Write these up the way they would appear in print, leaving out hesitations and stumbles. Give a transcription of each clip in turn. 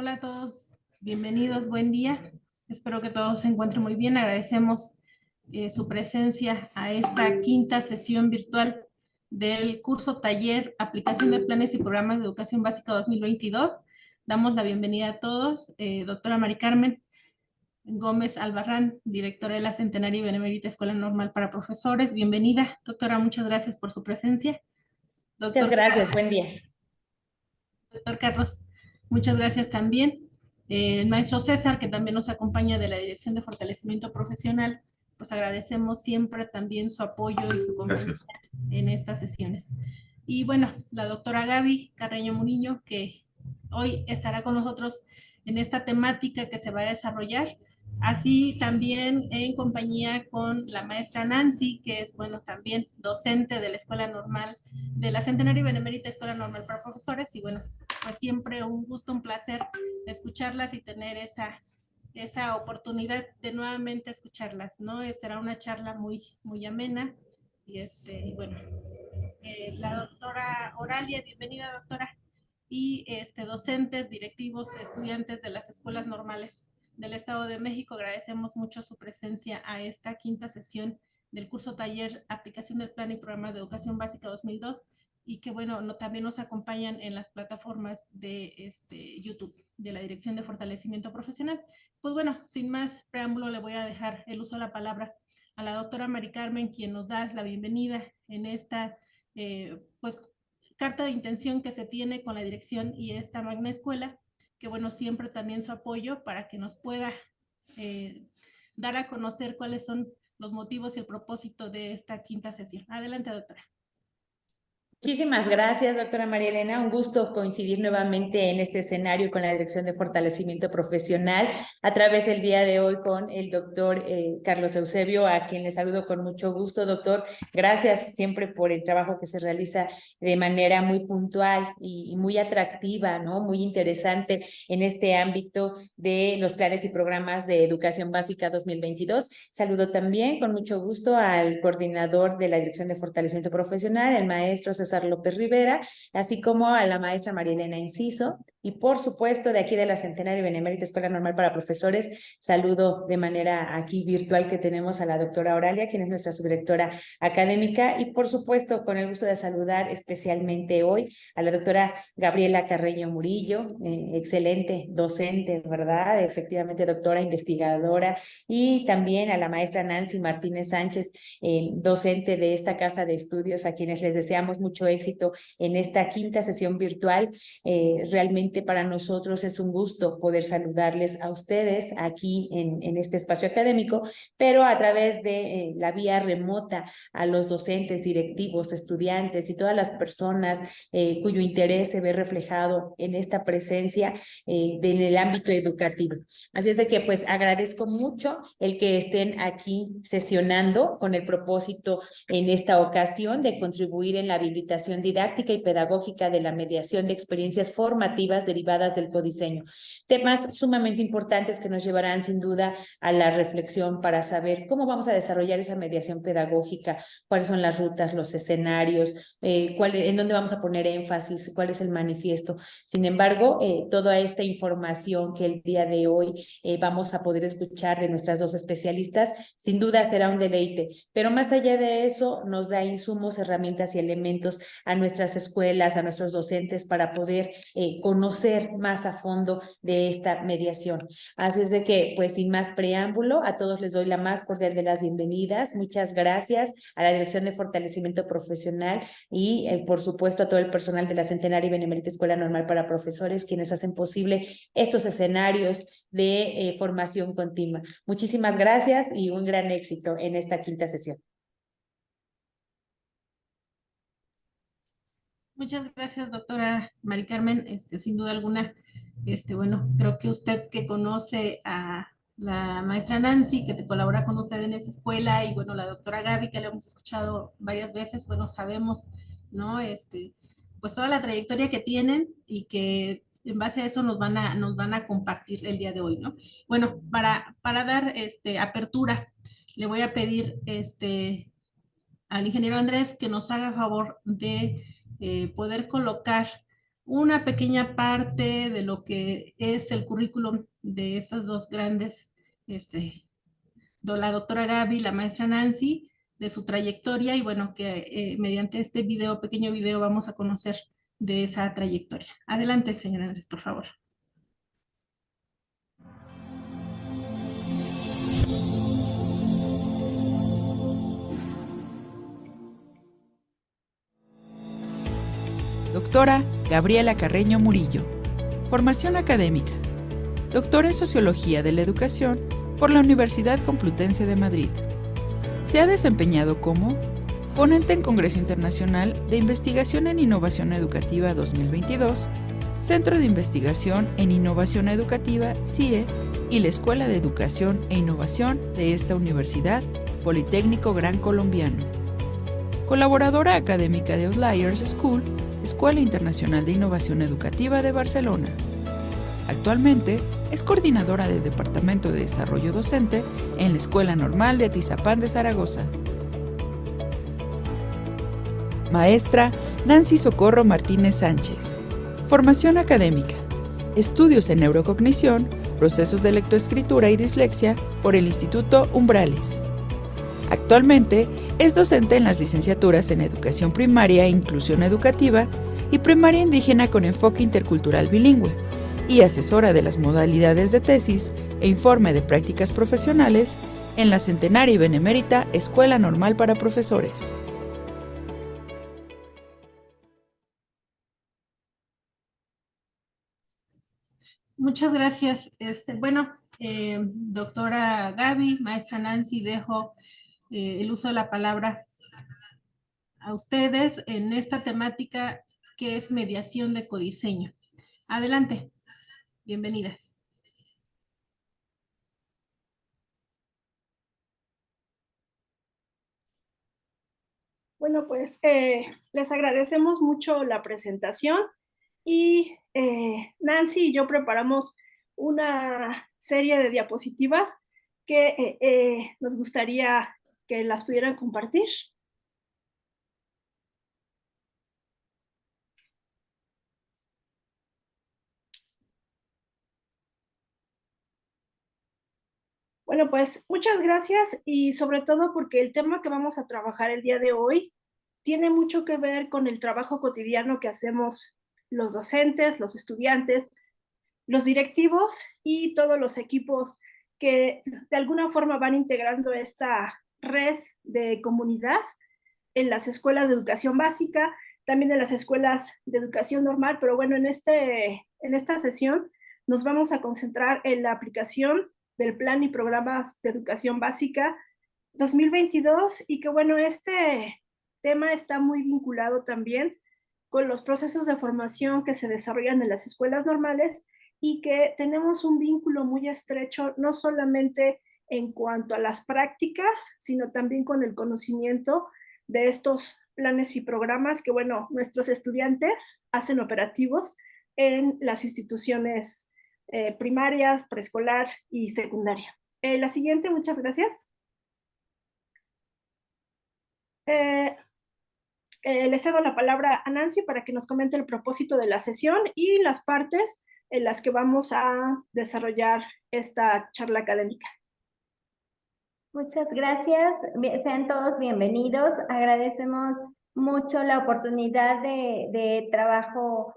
Hola a todos, bienvenidos, buen día. Espero que todos se encuentren muy bien. Agradecemos su presencia a esta quinta sesión virtual del curso taller Aplicación de Planes y Programas de Educación Básica 2022. Damos la bienvenida a todos. Doctora Mari Carmen Gómez Albarrán, directora de la Centenaria y Benemérita Escuela Normal para Profesores. Bienvenida, doctora, muchas gracias por su presencia. Muchas gracias, buen día. Doctor Carlos, muchas gracias también. El maestro César, que también nos acompaña de la Dirección de Fortalecimiento Profesional, pues agradecemos siempre también su apoyo y su compañía en estas sesiones. Y bueno, la doctora Gaby Carreño Murillo, que hoy estará con nosotros en esta temática que se va a desarrollar, así también en compañía con la maestra Nancy, que es, bueno, también docente de la Escuela Normal, de la Centenaria y Benemérita Escuela Normal para Profesores, y bueno, pues siempre un gusto, un placer escucharlas y tener esa oportunidad de nuevamente escucharlas, ¿no? Será una charla muy amena, y bueno, la doctora Oralia, bienvenida doctora, y docentes, directivos, estudiantes de las escuelas normales del Estado de México, agradecemos mucho su presencia a esta quinta sesión del curso taller Aplicación del Plan y Programa de Educación Básica 2002, y que bueno, también nos acompañan en las plataformas de YouTube de la Dirección de Fortalecimiento Profesional. Pues bueno, sin más preámbulo, le voy a dejar el uso de la palabra a la doctora Mari Carmen, quien nos da la bienvenida en esta pues carta de intención que se tiene con la dirección y esta magna escuela, que bueno, siempre también su apoyo para que nos pueda dar a conocer cuáles son los motivos y el propósito de esta quinta sesión. Adelante, doctora. Muchísimas gracias, doctora María Elena. Un gusto coincidir nuevamente en este escenario con la Dirección de Fortalecimiento Profesional a través del día de hoy con el doctor Carlos Eusebio, a quien le saludo con mucho gusto. Doctor, gracias siempre por el trabajo que se realiza de manera muy puntual y muy atractiva, ¿no? Muy interesante en este ámbito de los planes y programas de Educación Básica 2022. Saludo también con mucho gusto al coordinador de la Dirección de Fortalecimiento Profesional, el maestro César López Rivera, así como a la maestra María Elena Enciso, y por supuesto de aquí de la Centenaria y Benemérita Escuela Normal para Profesores, saludo de manera aquí virtual que tenemos a la doctora Oralia, quien es nuestra subdirectora académica, y por supuesto con el gusto de saludar especialmente hoy a la doctora Gabriela Carreño Murillo, excelente docente, ¿verdad? Efectivamente doctora investigadora, y también a la maestra Nancy Martínez Sánchez, docente de esta casa de estudios, a quienes les deseamos mucho éxito en esta quinta sesión virtual. Realmente para nosotros es un gusto poder saludarles a ustedes aquí en este espacio académico, pero a través de la vía remota a los docentes, directivos, estudiantes y todas las personas cuyo interés se ve reflejado en esta presencia en el ámbito educativo. Así es de que pues agradezco mucho el que estén aquí sesionando con el propósito en esta ocasión de contribuir en la habilitación didáctica y pedagógica de la mediación de experiencias formativas derivadas del codiseño. Temas sumamente importantes que nos llevarán sin duda a la reflexión para saber cómo vamos a desarrollar esa mediación pedagógica, cuáles son las rutas, los escenarios, en dónde vamos a poner énfasis, cuál es el manifiesto. Sin embargo, toda esta información que el día de hoy vamos a poder escuchar de nuestras dos especialistas, sin duda será un deleite, pero más allá de eso nos da insumos, herramientas y elementos a nuestras escuelas, a nuestros docentes para poder conocer más a fondo de esta mediación. Así es de que, pues sin más preámbulo, a todos les doy la más cordial de las bienvenidas. Muchas gracias a la Dirección de Fortalecimiento Profesional y por supuesto a todo el personal de la Centenaria y Benemérita Escuela Normal para Profesores, quienes hacen posible estos escenarios de formación continua. Muchísimas gracias y un gran éxito en esta quinta sesión. Muchas gracias, doctora Mari Carmen. Sin duda alguna, bueno, creo que usted que conoce a la maestra Nancy, que te colabora con usted en esa escuela, y bueno, la doctora Gaby, que la hemos escuchado varias veces, bueno, sabemos, ¿no? Pues toda la trayectoria que tienen y que en base a eso nos van a compartir el día de hoy, ¿no? Bueno, para dar apertura, le voy a pedir al ingeniero Andrés que nos haga favor de poder colocar una pequeña parte de lo que es el currículum de esas dos grandes, la doctora Gaby, la maestra Nancy, de su trayectoria y bueno, que mediante este video, pequeño video, vamos a conocer de esa trayectoria. Adelante, señor Andrés, por favor. Doctora Gabriela Carreño Murillo. Formación académica. Doctora en Sociología de la Educación por la Universidad Complutense de Madrid. Se ha desempeñado como ponente en Congreso Internacional de Investigación en Innovación Educativa 2022, Centro de Investigación en Innovación Educativa, CIE, y la Escuela de Educación e Innovación de esta universidad, Politécnico Gran Colombiano. Colaboradora académica de Outliers School, Escuela Internacional de Innovación Educativa de Barcelona. Actualmente es coordinadora del Departamento de Desarrollo Docente en la Escuela Normal de Atizapán de Zaragoza. Maestra Nancy Socorro Martínez Sánchez. Formación académica. Estudios en neurocognición, procesos de lectoescritura y dislexia por el Instituto Umbrales. Actualmente es docente en las licenciaturas en Educación Primaria e Inclusión Educativa y Primaria Indígena con enfoque intercultural bilingüe y asesora de las modalidades de tesis e informe de prácticas profesionales en la centenaria y benemérita Escuela Normal para Profesores. Muchas gracias. Doctora Gaby, maestra Nancy, dejo el uso de la palabra a ustedes en esta temática que es mediación de codiseño. Adelante, bienvenidas. Bueno, pues les agradecemos mucho la presentación y Nancy y yo preparamos una serie de diapositivas que nos gustaría que las pudieran compartir. Bueno, pues muchas gracias y sobre todo porque el tema que vamos a trabajar el día de hoy tiene mucho que ver con el trabajo cotidiano que hacemos los docentes, los estudiantes, los directivos y todos los equipos que de alguna forma van integrando esta red de comunidad en las escuelas de educación básica, también en las escuelas de educación normal, pero bueno, en esta sesión nos vamos a concentrar en la aplicación del Plan y Programas de Educación Básica 2022 y que bueno, este tema está muy vinculado también con los procesos de formación que se desarrollan en las escuelas normales y que tenemos un vínculo muy estrecho, no solamente en cuanto a las prácticas, sino también con el conocimiento de estos planes y programas que, bueno, nuestros estudiantes hacen operativos en las instituciones primarias, preescolar y secundaria. La siguiente, muchas gracias. Le cedo la palabra a Nancy para que nos comente el propósito de la sesión y las partes en las que vamos a desarrollar esta charla académica. Muchas gracias, sean todos bienvenidos. Agradecemos mucho la oportunidad de trabajo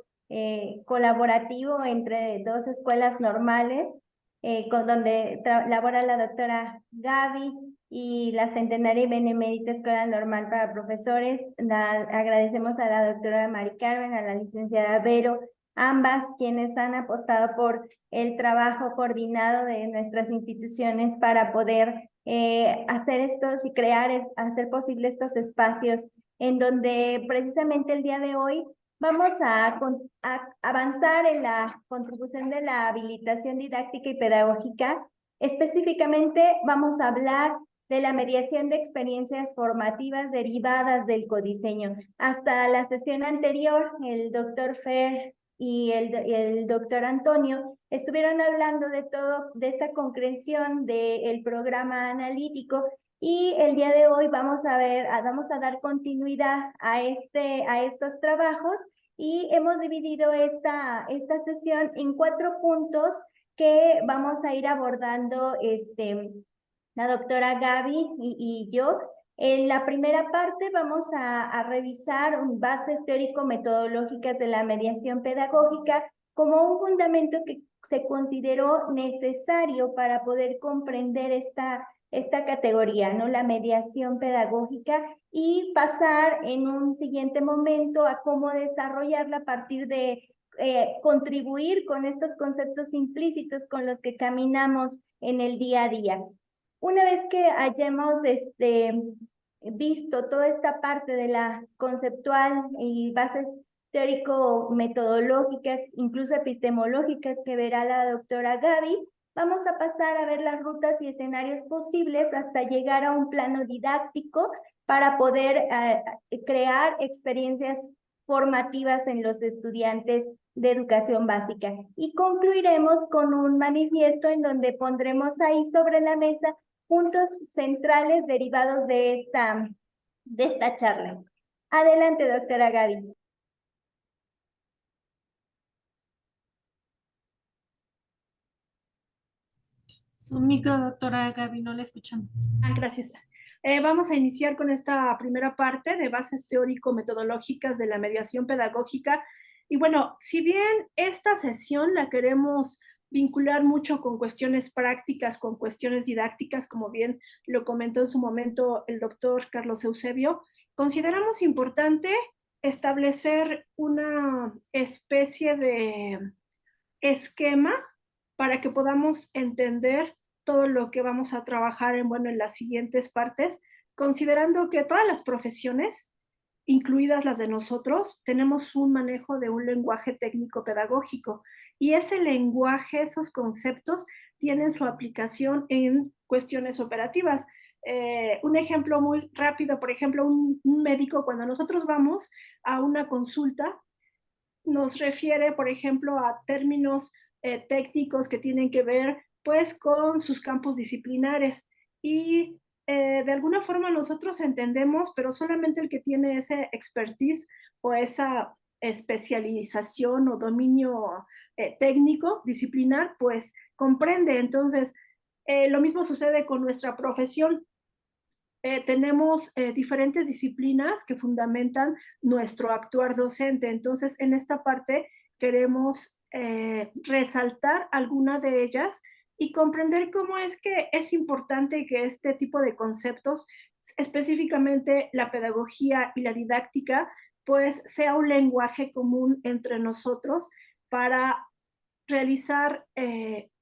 colaborativo entre dos escuelas normales, donde labora la doctora Gaby y la Centenaria y Benemérita Escuela Normal para Profesores. Agradecemos a la doctora Mari Carmen, a la licenciada Vero, ambas quienes han apostado por el trabajo coordinado de nuestras instituciones para poder hacer estos y hacer posible estos espacios en donde precisamente el día de hoy vamos a avanzar en la contribución de la habilitación didáctica y pedagógica. Específicamente vamos a hablar de la mediación de experiencias formativas derivadas del codiseño. Hasta la sesión anterior, el doctor Fer y el doctor Antonio estuvieron hablando de de esta concreción del programa analítico y el día de hoy vamos a dar continuidad a estos trabajos y hemos dividido esta sesión en 4 puntos que vamos a ir abordando la doctora Gaby y yo. En la primera parte vamos a revisar bases teórico-metodológicas de la mediación pedagógica como un fundamento que se consideró necesario para poder comprender esta categoría, ¿no? La mediación pedagógica, y pasar en un siguiente momento a cómo desarrollarla a partir de contribuir con estos conceptos implícitos con los que caminamos en el día a día. Una vez que hayamos visto toda esta parte de la conceptual y bases teórico-metodológicas, incluso epistemológicas, que verá la doctora Gaby, vamos a pasar a ver las rutas y escenarios posibles hasta llegar a un plano didáctico para poder crear experiencias formativas en los estudiantes de educación básica. Y concluiremos con un manifiesto en donde pondremos ahí sobre la mesa puntos centrales derivados de esta charla. Adelante, doctora Gaby. Su micro, doctora Gaby, no la escuchamos. Gracias. Vamos a iniciar con esta primera parte de bases teórico-metodológicas de la mediación pedagógica. Y bueno, si bien esta sesión la queremos vincular mucho con cuestiones prácticas, con cuestiones didácticas, como bien lo comentó en su momento el doctor Carlos Eusebio, consideramos importante establecer una especie de esquema para que podamos entender todo lo que vamos a trabajar en las siguientes partes, considerando que todas las profesiones, incluidas las de nosotros, tenemos un manejo de un lenguaje técnico pedagógico, y ese lenguaje, esos conceptos, tienen su aplicación en cuestiones operativas. Un ejemplo muy rápido, por ejemplo, un médico, cuando nosotros vamos a una consulta, nos refiere, por ejemplo, a términos técnicos que tienen que ver pues con sus campos disciplinares, y de alguna forma nosotros entendemos, pero solamente el que tiene ese expertise o esa especialización o dominio técnico, disciplinar, pues comprende. Entonces, lo mismo sucede con nuestra profesión. Tenemos diferentes disciplinas que fundamentan nuestro actuar docente. Entonces, en esta parte queremos resaltar alguna de ellas y comprender cómo es que es importante que este tipo de conceptos, específicamente la pedagogía y la didáctica, pues sea un lenguaje común entre nosotros para realizar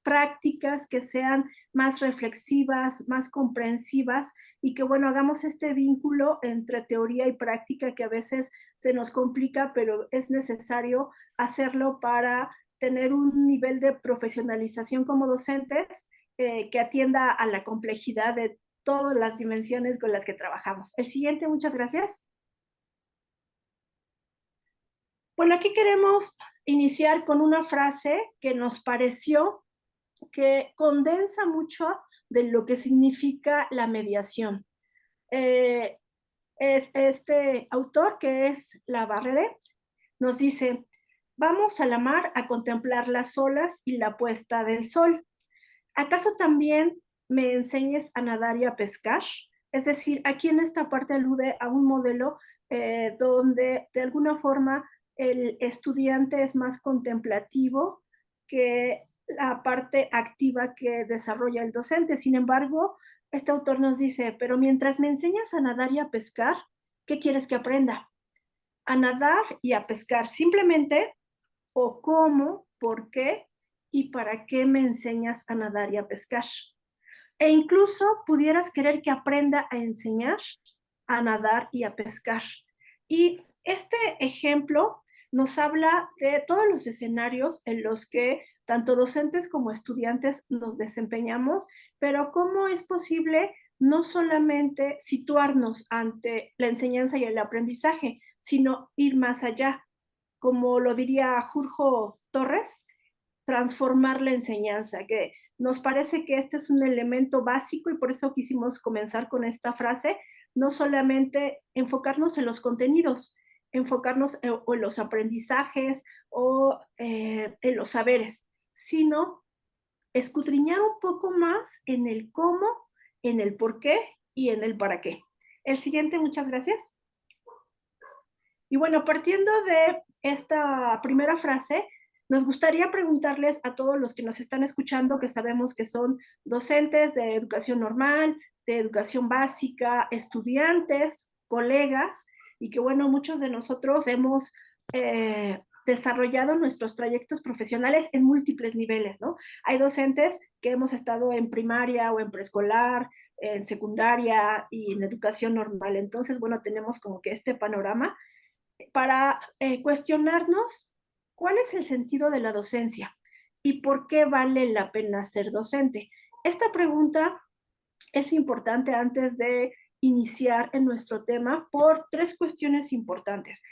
prácticas que sean más reflexivas, más comprensivas, y que hagamos este vínculo entre teoría y práctica que a veces se nos complica, pero es necesario hacerlo para tener un nivel de profesionalización como docentes que atienda a la complejidad de todas las dimensiones con las que trabajamos. El siguiente, muchas gracias. Bueno, aquí queremos iniciar con una frase que nos pareció que condensa mucho de lo que significa la mediación. Es este autor, que es Labarrere, nos dice: vamos a la mar a contemplar las olas y la puesta del sol. ¿Acaso también me enseñes a nadar y a pescar? Es decir, aquí en esta parte alude a un modelo donde de alguna forma el estudiante es más contemplativo que la parte activa que desarrolla el docente. Sin embargo, este autor nos dice: pero mientras me enseñas a nadar y a pescar, ¿qué quieres que aprenda? A nadar y a pescar simplemente, o cómo, por qué y para qué me enseñas a nadar y a pescar. E incluso pudieras querer que aprenda a enseñar a nadar y a pescar. Y este ejemplo nos habla de todos los escenarios en los que tanto docentes como estudiantes nos desempeñamos, pero cómo es posible no solamente situarnos ante la enseñanza y el aprendizaje, sino ir más allá. Como lo diría Jorge Torres, transformar la enseñanza, que nos parece que este es un elemento básico, y por eso quisimos comenzar con esta frase: no solamente enfocarnos en los contenidos, enfocarnos o en los aprendizajes o en los saberes, sino escudriñar un poco más en el cómo, en el por qué y en el para qué. El siguiente, muchas gracias. Y bueno, partiendo de esta primera frase, nos gustaría preguntarles a todos los que nos están escuchando, que sabemos que son docentes de educación normal, de educación básica, estudiantes, colegas, y que bueno, muchos de nosotros hemos desarrollado nuestros trayectos profesionales en múltiples niveles, ¿no? Hay docentes que hemos estado en primaria o en preescolar, en secundaria y en educación normal. Entonces, bueno, tenemos como que este panorama para cuestionarnos cuál es el sentido de la docencia y por qué vale la pena ser docente. Esta pregunta es importante antes de iniciar en nuestro tema por tres cuestiones importantes.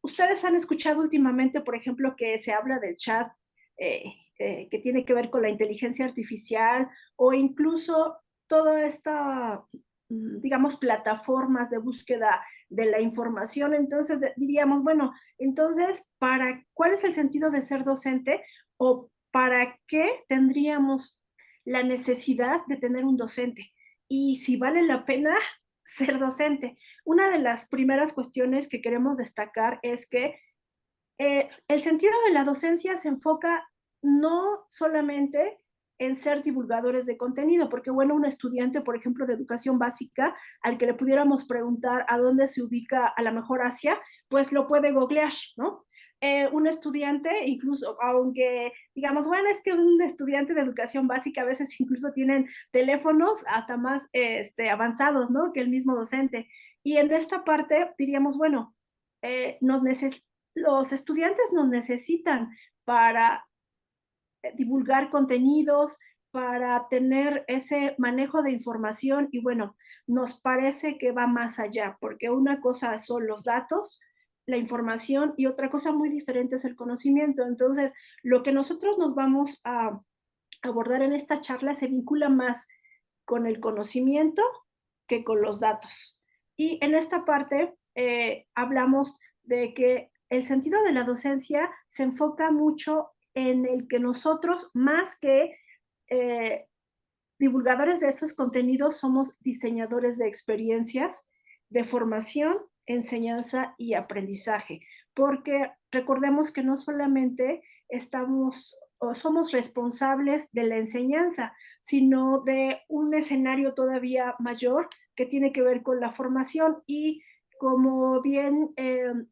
Ustedes han escuchado últimamente, por ejemplo, que se habla del chat que tiene que ver con la inteligencia artificial o incluso toda esta, digamos, plataformas de búsqueda de la información. Entonces diríamos, bueno, entonces, ¿cuál es el sentido de ser docente o para qué tendríamos la necesidad de tener un docente? Y si vale la pena ser docente. Una de las primeras cuestiones que queremos destacar es que el sentido de la docencia se enfoca no solamente en ser divulgadores de contenido, porque bueno, un estudiante, por ejemplo, de educación básica, al que le pudiéramos preguntar a dónde se ubica a la mejor Asia, pues lo puede googlear, ¿no? Un estudiante, incluso, aunque digamos, bueno, es que un estudiante de educación básica a veces incluso tienen teléfonos hasta más avanzados, ¿no? Que el mismo docente. Y en esta parte diríamos, bueno, los estudiantes nos necesitan para divulgar contenidos, para tener ese manejo de información y bueno, nos parece que va más allá, porque una cosa son los datos, la información y otra cosa muy diferente es el conocimiento. Entonces, lo que nosotros nos vamos a abordar en esta charla se vincula más con el conocimiento que con los datos. Y en esta parte hablamos de que el sentido de la docencia se enfoca mucho en el que nosotros, más que divulgadores de esos contenidos, somos diseñadores de experiencias, de formación, enseñanza y aprendizaje, porque recordemos que no solamente estamos o somos responsables de la enseñanza, sino de un escenario todavía mayor que tiene que ver con la formación y como bien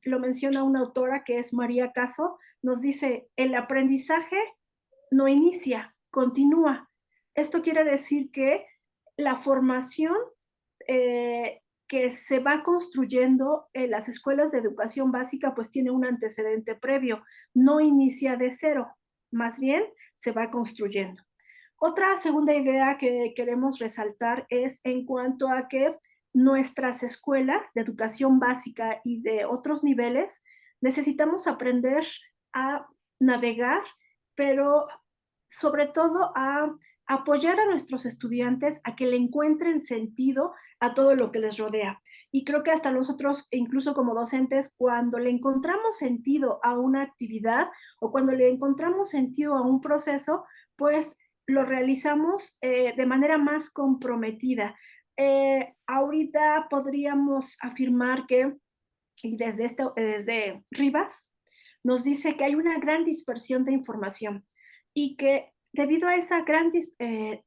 lo menciona una autora que es María Caso, nos dice, el aprendizaje no inicia, continúa. Esto quiere decir que la formación que se va construyendo en las escuelas de educación básica pues tiene un antecedente previo, no inicia de cero, más bien se va construyendo. Otra segunda idea que queremos resaltar es en cuanto a que nuestras escuelas de educación básica y de otros niveles necesitamos aprender a navegar, pero sobre todo a apoyar a nuestros estudiantes a que le encuentren sentido a todo lo que les rodea. Y creo que hasta nosotros, incluso como docentes, cuando le encontramos sentido a una actividad o cuando le encontramos sentido a un proceso, pues lo realizamos de manera más comprometida. Ahorita podríamos afirmar que, y desde Rivas, nos dice que hay una gran dispersión de información y que debido a esa gran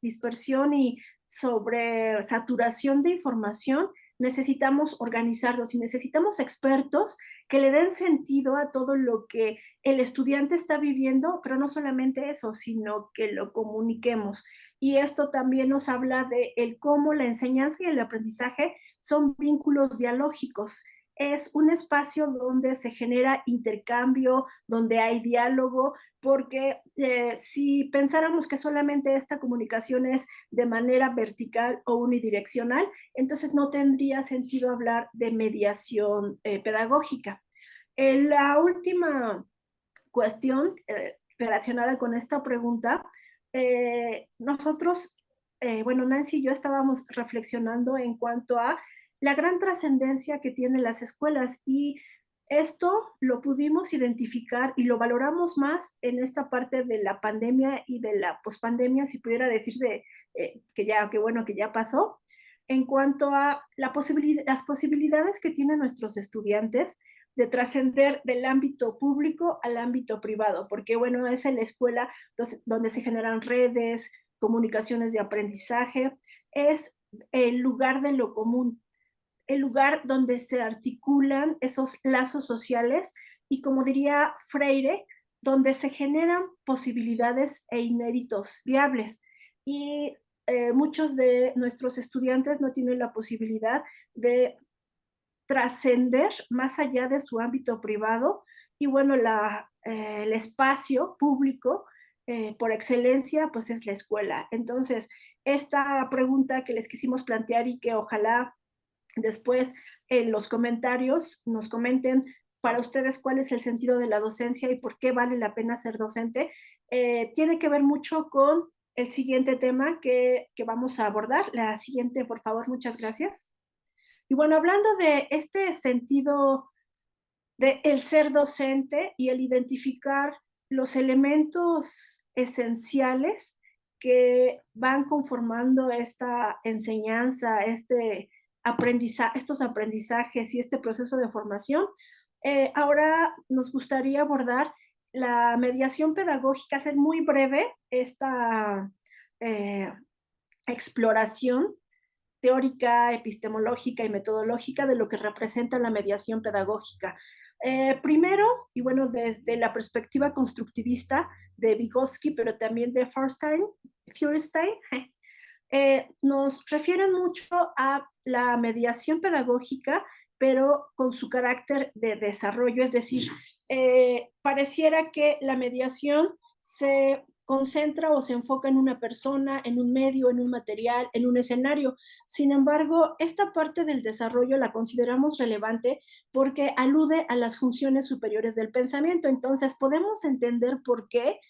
dispersión y sobresaturación de información, necesitamos organizarlos y necesitamos expertos que le den sentido a todo lo que el estudiante está viviendo, pero no solamente eso, sino que lo comuniquemos. Y esto también nos habla de el cómo la enseñanza y el aprendizaje son vínculos dialógicos. Es un espacio donde se genera intercambio, donde hay diálogo, porque si pensáramos que solamente esta comunicación es de manera vertical o unidireccional, entonces no tendría sentido hablar de mediación pedagógica. La última cuestión relacionada con esta pregunta, nosotros, bueno, Nancy y yo estábamos reflexionando en cuanto a la gran trascendencia que tienen las escuelas, y esto lo pudimos identificar y lo valoramos más en esta parte de la pandemia y de la pospandemia, si pudiera decirse que bueno que ya pasó, en cuanto a las posibilidades que tienen nuestros estudiantes de trascender del ámbito público al ámbito privado, porque bueno, es en la escuela donde se generan redes, comunicaciones de aprendizaje, es el lugar de lo común, el lugar donde se articulan esos lazos sociales y, como diría Freire, donde se generan posibilidades e inéditos viables. Y muchos de nuestros estudiantes no tienen la posibilidad de trascender más allá de su ámbito privado, y bueno, el espacio público por excelencia pues es la escuela. Entonces, esta pregunta que les quisimos plantear y que ojalá después en los comentarios nos comenten para ustedes cuál es el sentido de la docencia y por qué vale la pena ser docente, tiene que ver mucho con el siguiente tema que vamos a abordar. La siguiente, por favor, muchas gracias. Y bueno, hablando de este sentido de el ser docente y el identificar los elementos esenciales que van conformando esta enseñanza, estos aprendizajes y este proceso de formación, ahora nos gustaría abordar la mediación pedagógica, hacer muy breve esta exploración teórica, epistemológica y metodológica de lo que representa la mediación pedagógica. Primero, y bueno, desde la perspectiva constructivista de Vygotsky, pero también de Feuerstein, nos refieren mucho a la mediación pedagógica, pero con su carácter de desarrollo, es decir, pareciera que la mediación se concentra o se enfoca en una persona, en un medio, en un material, en un escenario. Sin embargo, esta parte del desarrollo la consideramos relevante porque alude a las funciones superiores del pensamiento. Entonces, podemos entender por qué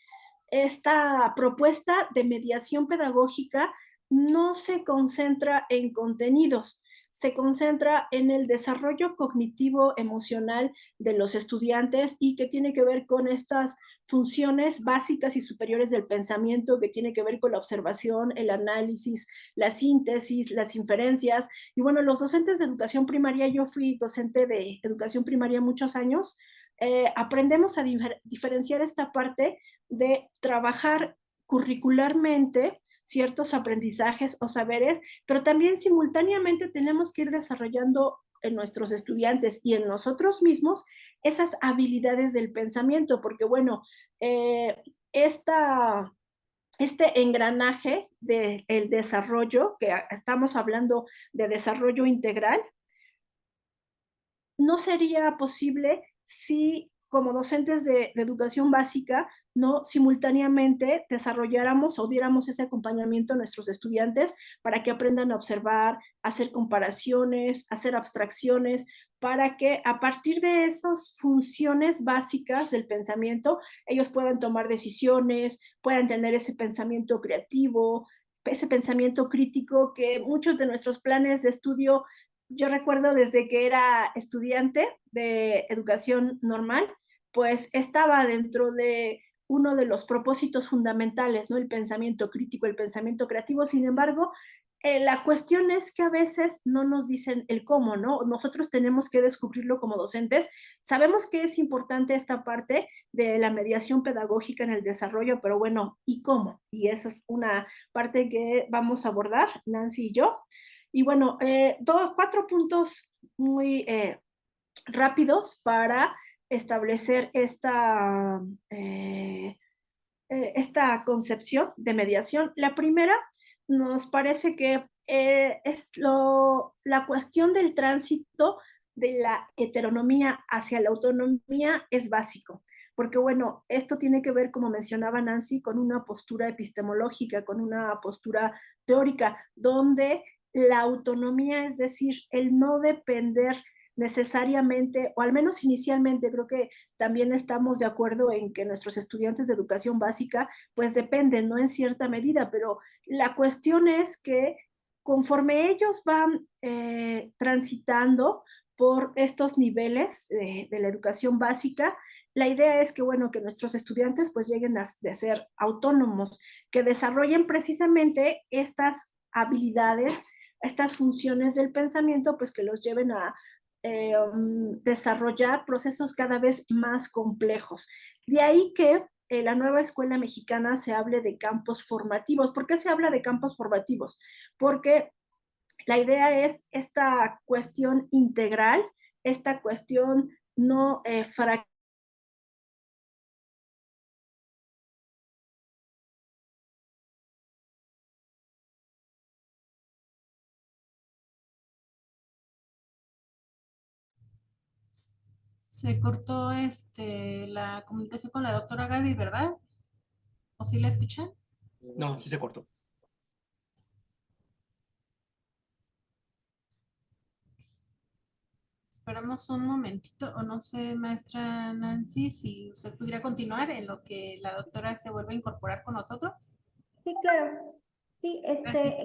esta propuesta de mediación pedagógica no se concentra en contenidos, se concentra en el desarrollo cognitivo emocional de los estudiantes y que tiene que ver con estas funciones básicas y superiores del pensamiento, que tiene que ver con la observación, el análisis, la síntesis, las inferencias. Y bueno, los docentes de educación primaria, yo fui docente de educación primaria muchos años, aprendemos a diferenciar esta parte de trabajar curricularmente ciertos aprendizajes o saberes, pero también simultáneamente tenemos que ir desarrollando en nuestros estudiantes y en nosotros mismos esas habilidades del pensamiento, porque bueno, este engranaje del desarrollo, que estamos hablando de desarrollo integral, no sería posible si como docentes de educación básica no simultáneamente desarrolláramos o diéramos ese acompañamiento a nuestros estudiantes para que aprendan a observar, a hacer comparaciones, a hacer abstracciones, para que a partir de esas funciones básicas del pensamiento ellos puedan tomar decisiones, puedan tener ese pensamiento creativo, ese pensamiento crítico que muchos de nuestros planes de estudio, yo recuerdo desde que era estudiante de educación normal, pues estaba dentro de uno de los propósitos fundamentales, ¿no? El pensamiento crítico, el pensamiento creativo. Sin embargo, la cuestión es que a veces no nos dicen el cómo, ¿no? Nosotros tenemos que descubrirlo como docentes. Sabemos que es importante esta parte de la mediación pedagógica en el desarrollo, pero bueno, ¿y cómo? Y esa es una parte que vamos a abordar, Nancy y yo. Y bueno, 4 puntos muy rápidos para establecer esta concepción de mediación. La primera, nos parece que es la cuestión del tránsito de la heteronomía hacia la autonomía es básico, porque bueno, esto tiene que ver, como mencionaba Nancy, con una postura epistemológica, con una postura teórica, donde la autonomía, es decir, el no depender necesariamente, o al menos inicialmente, creo que también estamos de acuerdo en que nuestros estudiantes de educación básica pues dependen, ¿no? En cierta medida, pero la cuestión es que conforme ellos van transitando por estos niveles de la educación básica, la idea es que, bueno, que nuestros estudiantes pues lleguen a ser autónomos, que desarrollen precisamente estas habilidades, estas funciones del pensamiento, pues que los lleven a desarrollar procesos cada vez más complejos. De ahí que la nueva escuela mexicana se hable de campos formativos. ¿Por qué se habla de campos formativos? Porque la idea es esta cuestión integral, esta cuestión no fraccionada. Se cortó la comunicación con la doctora Gaby, ¿verdad? ¿O sí la escuchan? No, sí se cortó. Esperamos un momentito, o no sé, maestra Nancy, si usted pudiera continuar en lo que la doctora se vuelve a incorporar con nosotros. Sí, claro. Sí, Gracias.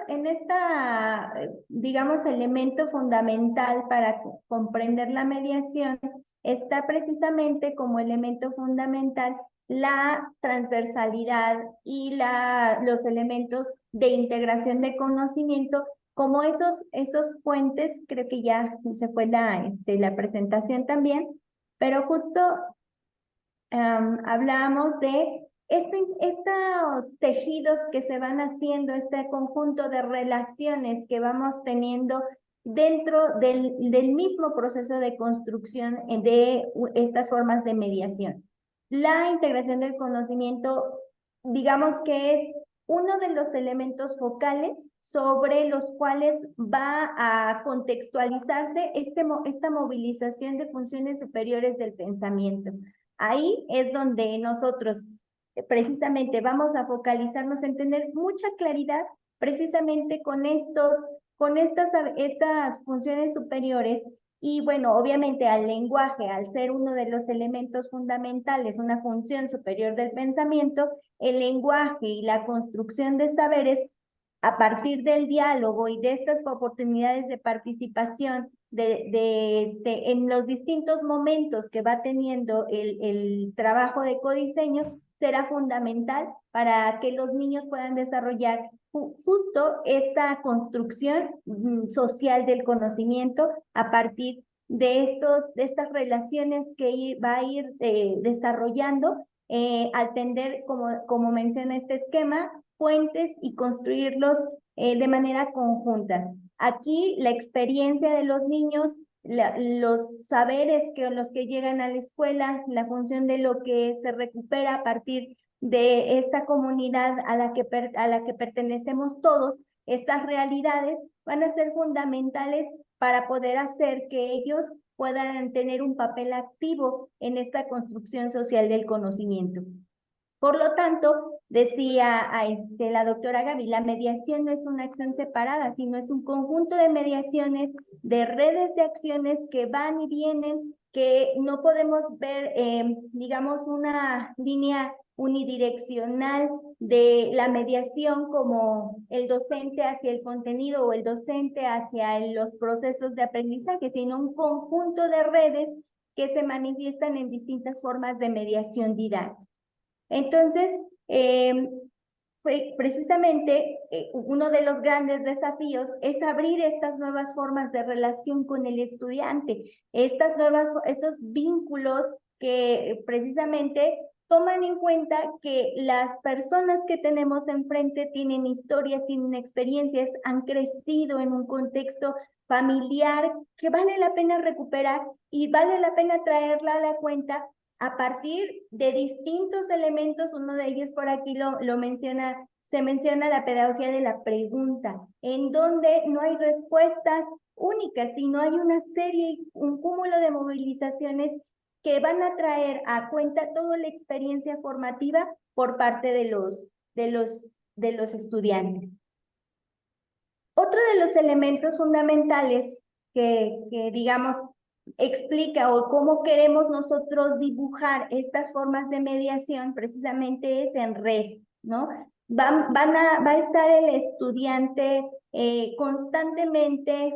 en esta, digamos, elemento fundamental para comprender la mediación, está precisamente como elemento fundamental la transversalidad y los elementos de integración de conocimiento, como esos puentes. Creo que ya se fue la presentación también, pero justo hablábamos de estos tejidos que se van haciendo, este conjunto de relaciones que vamos teniendo dentro del mismo proceso de construcción de estas formas de mediación. La integración del conocimiento, digamos que es uno de los elementos focales sobre los cuales va a contextualizarse esta movilización de funciones superiores del pensamiento. Ahí es donde nosotros precisamente vamos a focalizarnos en tener mucha claridad precisamente con estas funciones superiores. Y bueno, obviamente al lenguaje, al ser uno de los elementos fundamentales, una función superior del pensamiento, el lenguaje y la construcción de saberes a partir del diálogo y de estas oportunidades de participación en los distintos momentos que va teniendo el trabajo de codiseño, será fundamental para que los niños puedan desarrollar justo esta construcción social del conocimiento a partir de estas relaciones que va a ir desarrollando al tender, como menciona este esquema, puentes y construirlos de manera conjunta. Aquí la experiencia de los niños, los saberes los que llegan a la escuela, la función de lo que se recupera a partir de esta comunidad a la que pertenecemos todos, estas realidades van a ser fundamentales para poder hacer que ellos puedan tener un papel activo en esta construcción social del conocimiento. Por lo tanto, decía la doctora Gaby, la mediación no es una acción separada, sino es un conjunto de mediaciones, de redes de acciones que van y vienen, que no podemos ver, digamos, una línea unidireccional de la mediación como el docente hacia el contenido o el docente hacia los procesos de aprendizaje, sino un conjunto de redes que se manifiestan en distintas formas de mediación didáctica. Entonces, precisamente uno de los grandes desafíos es abrir estas nuevas formas de relación con el estudiante, esos vínculos que precisamente toman en cuenta que las personas que tenemos enfrente tienen historias, tienen experiencias, han crecido en un contexto familiar que vale la pena recuperar y vale la pena traerla a la cuenta a partir de distintos elementos. Uno de ellos por aquí se menciona la pedagogía de la pregunta, en donde no hay respuestas únicas, sino hay una serie, un cúmulo de movilizaciones que van a traer a cuenta toda la experiencia formativa por parte de los estudiantes. Otro de los elementos fundamentales que digamos, explica o cómo queremos nosotros dibujar estas formas de mediación precisamente es en red, ¿no? va a estar el estudiante constantemente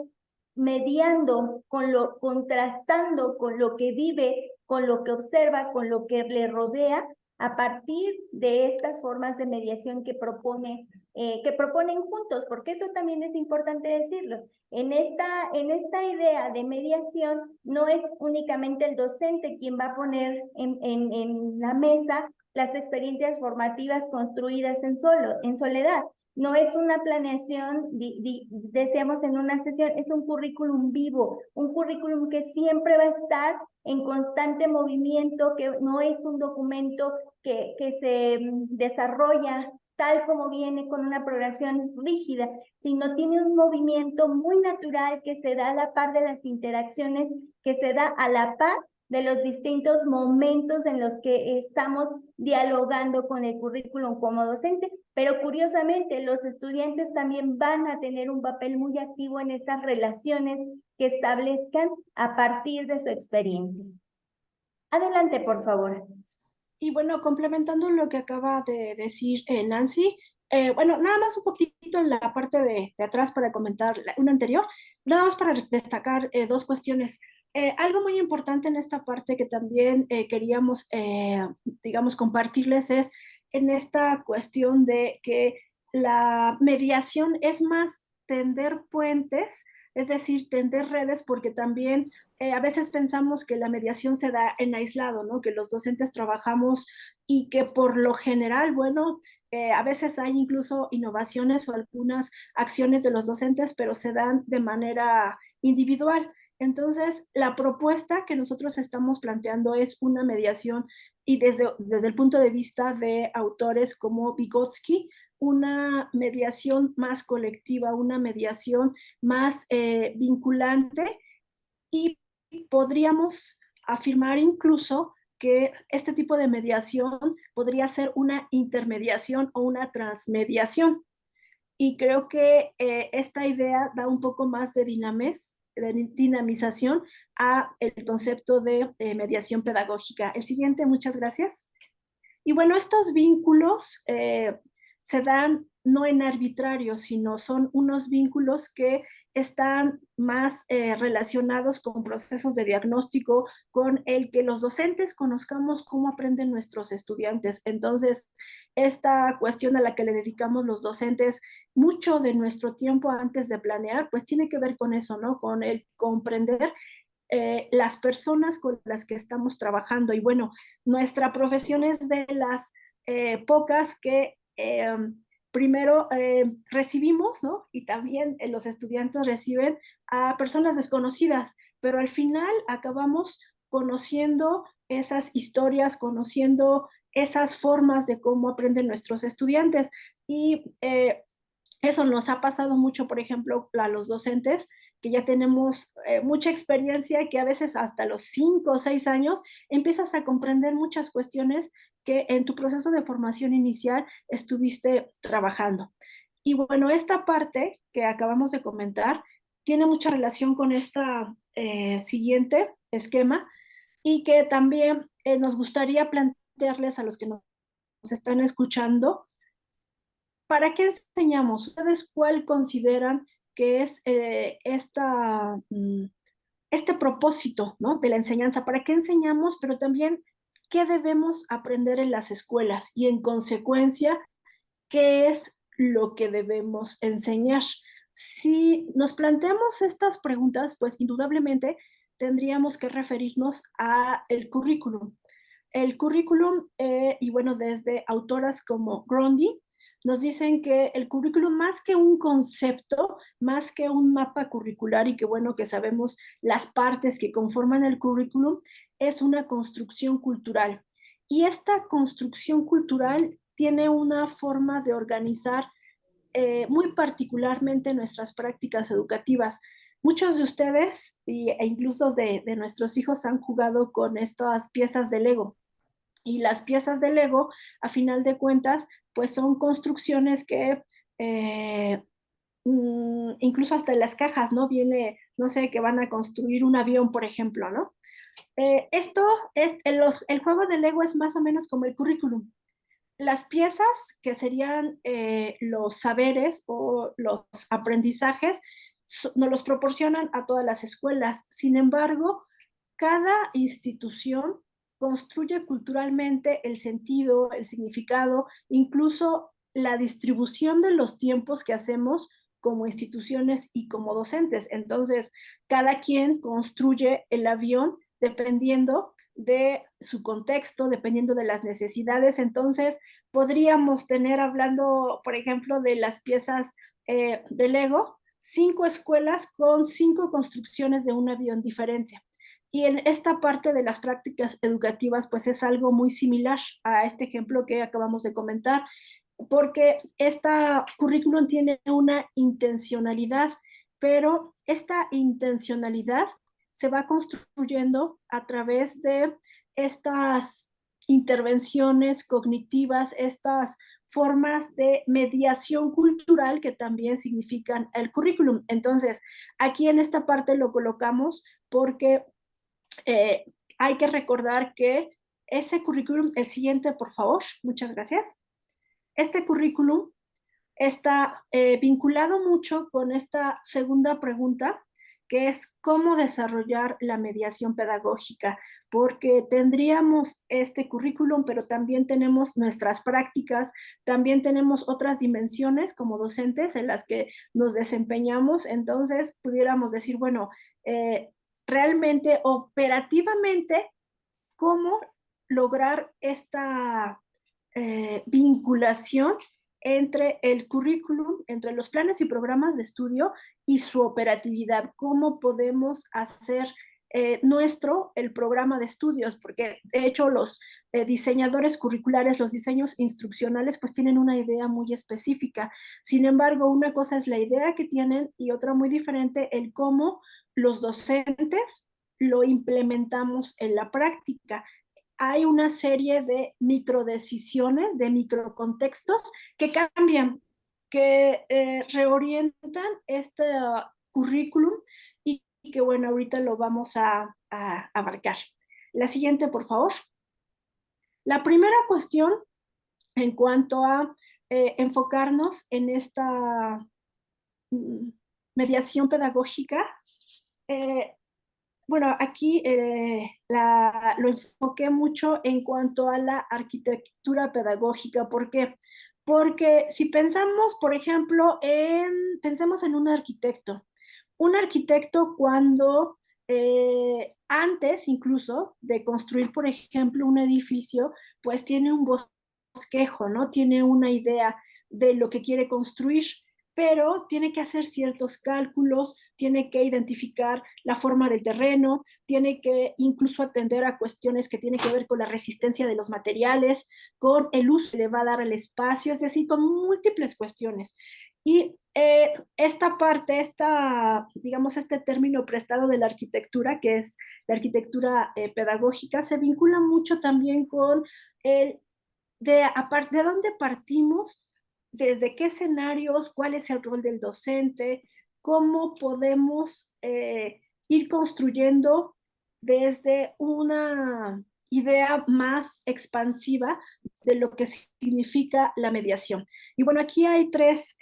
mediando, contrastando con lo que vive, con lo que observa, con lo que le rodea, a partir de estas formas de mediación que proponen juntos, porque eso también es importante decirlo. En esta idea de mediación, no es únicamente el docente quien va a poner en la mesa las experiencias formativas construidas en soledad. No es una planeación, decíamos en una sesión, es un currículum vivo, un currículum que siempre va a estar en constante movimiento, que no es un documento que se desarrolla tal como viene con una programación rígida, sino tiene un movimiento muy natural que se da a la par de las interacciones, que se da a la par de los distintos momentos en los que estamos dialogando con el currículum como docente, pero curiosamente los estudiantes también van a tener un papel muy activo en esas relaciones que establezcan a partir de su experiencia. Adelante, por favor. Y bueno, complementando lo que acaba de decir Nancy, bueno, nada más un poquito en la parte de atrás para comentar una anterior, nada más para destacar dos cuestiones. Algo muy importante en esta parte que también queríamos, digamos, compartirles es en esta cuestión de que la mediación es más tender puentes, es decir, tender redes, porque también a veces pensamos que la mediación se da en aislado, ¿no? Que los docentes trabajamos y que por lo general, bueno, a veces hay incluso innovaciones o algunas acciones de los docentes, pero se dan de manera individual. Entonces, la propuesta que nosotros estamos planteando es una mediación y desde el punto de vista de autores como Vygotsky, una mediación más colectiva, una mediación más vinculante, y podríamos afirmar incluso que este tipo de mediación podría ser una intermediación o una transmediación. Y creo que esta idea da un poco más de dinamización a el concepto de mediación pedagógica. El siguiente, muchas gracias. Y bueno, estos vínculos se dan no en arbitrario, sino son unos vínculos que están más relacionados con procesos de diagnóstico, con el que los docentes conozcamos cómo aprenden nuestros estudiantes. Entonces, esta cuestión a la que le dedicamos los docentes mucho de nuestro tiempo antes de planear, pues tiene que ver con eso, ¿no? Con el comprender las personas con las que estamos trabajando. Y bueno, nuestra profesión es de las pocas que primero recibimos, ¿no? Y también los estudiantes reciben a personas desconocidas, pero al final acabamos conociendo esas historias, conociendo esas formas de cómo aprenden nuestros estudiantes. Y eso nos ha pasado mucho, por ejemplo, a los docentes, que ya tenemos mucha experiencia, que a veces hasta los 5 o 6 años empiezas a comprender muchas cuestiones que en tu proceso de formación inicial estuviste trabajando. Y bueno, esta parte que acabamos de comentar tiene mucha relación con esta siguiente esquema, y que también nos gustaría plantearles a los que nos están escuchando. ¿Para qué enseñamos? ¿Ustedes cuál consideran que es este propósito, ¿no? De la enseñanza? ¿Para qué enseñamos? Pero también, ¿qué debemos aprender en las escuelas? Y en consecuencia, ¿qué es lo que debemos enseñar? Si nos planteamos estas preguntas, pues indudablemente tendríamos que referirnos a el currículum. El currículum, y bueno, desde autoras como Grundy, nos dicen que el currículum, más que un concepto, más que un mapa curricular, y que bueno que sabemos las partes que conforman el currículum, es una construcción cultural. Y esta construcción cultural tiene una forma de organizar muy particularmente nuestras prácticas educativas. Muchos de ustedes e incluso de nuestros hijos han jugado con estas piezas de Lego. Y las piezas de Lego, a final de cuentas, pues son construcciones que incluso hasta en las cajas, ¿no? Viene, no sé, que van a construir un avión, por ejemplo, ¿no? Esto es, el juego de Lego es más o menos como el currículum. las piezas que serían los saberes o los aprendizajes nos los proporcionan a todas las escuelas. Sin embargo, cada institución construye culturalmente el sentido, el significado, incluso la distribución de los tiempos que hacemos como instituciones y como docentes. Entonces, cada quien construye el avión dependiendo de su contexto, dependiendo de las necesidades. Entonces, podríamos tener, hablando, por ejemplo, de las piezas de Lego, 5 escuelas con 5 construcciones de un avión diferente. Y en esta parte de las prácticas educativas, pues es algo muy similar a este ejemplo que acabamos de comentar, porque esta currículum tiene una intencionalidad, pero esta intencionalidad se va construyendo a través de estas intervenciones cognitivas, estas formas de mediación cultural que también significan el currículum. Entonces, aquí en esta parte lo colocamos porque hay que recordar que ese currículum, el siguiente, por favor, muchas gracias. Este currículum está vinculado mucho con esta segunda pregunta, que es cómo desarrollar la mediación pedagógica, porque tendríamos este currículum, pero también tenemos nuestras prácticas, también tenemos otras dimensiones como docentes en las que nos desempeñamos. Entonces pudiéramos decir, bueno, realmente operativamente, ¿cómo lograr esta vinculación entre el currículum, entre los planes y programas de estudio y su operatividad? ¿Cómo podemos hacer nuestro el programa de estudios? Porque de hecho los diseñadores curriculares, los diseños instruccionales, pues tienen una idea muy específica. Sin embargo, una cosa es la idea que tienen y otra muy diferente el cómo los docentes lo implementamos en la práctica. Hay una serie de microdecisiones, de microcontextos que cambian, que reorientan este currículum y que, bueno, ahorita lo vamos a abarcar. La siguiente, por favor. La primera cuestión en cuanto a enfocarnos en esta mediación pedagógica, bueno, aquí lo enfoqué mucho en cuanto a la arquitectura pedagógica. ¿Por qué? Porque si pensamos, por ejemplo, pensemos en un arquitecto cuando antes incluso de construir, por ejemplo, un edificio, pues tiene un bosquejo, ¿no? Tiene una idea de lo que quiere construir, pero tiene que hacer ciertos cálculos, tiene que identificar la forma del terreno, tiene que incluso atender a cuestiones que tienen que ver con la resistencia de los materiales, con el uso que le va a dar al espacio, es decir, con múltiples cuestiones. Y esta parte, digamos, este término prestado de la arquitectura, que es la arquitectura pedagógica, se vincula mucho también con de dónde partimos, desde qué escenarios, cuál es el rol del docente, cómo podemos ir construyendo desde una idea más expansiva de lo que significa la mediación. Y bueno, aquí hay 3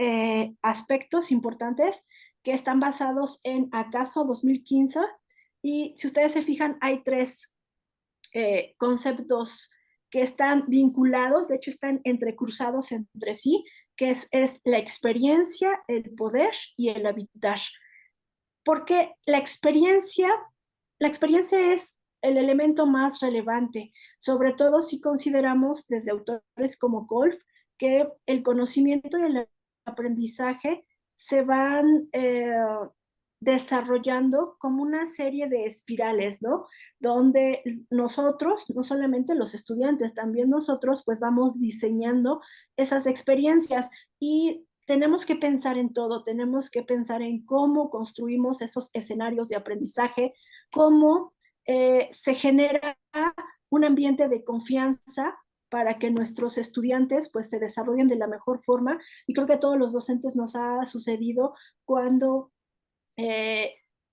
aspectos importantes que están basados en Acaso 2015, y si ustedes se fijan, hay 3 conceptos que están vinculados, de hecho están entrecruzados entre sí, que es la experiencia, el poder y el habitar. Porque la experiencia es el elemento más relevante, sobre todo si consideramos desde autores como Kolff que el conocimiento y el aprendizaje se van desarrollando como una serie de espirales, ¿no? Donde nosotros, no solamente los estudiantes, también nosotros, pues vamos diseñando esas experiencias y tenemos que pensar en todo, tenemos que pensar en cómo construimos esos escenarios de aprendizaje, cómo se genera un ambiente de confianza para que nuestros estudiantes pues se desarrollen de la mejor forma. Y creo que a todos los docentes nos ha sucedido cuando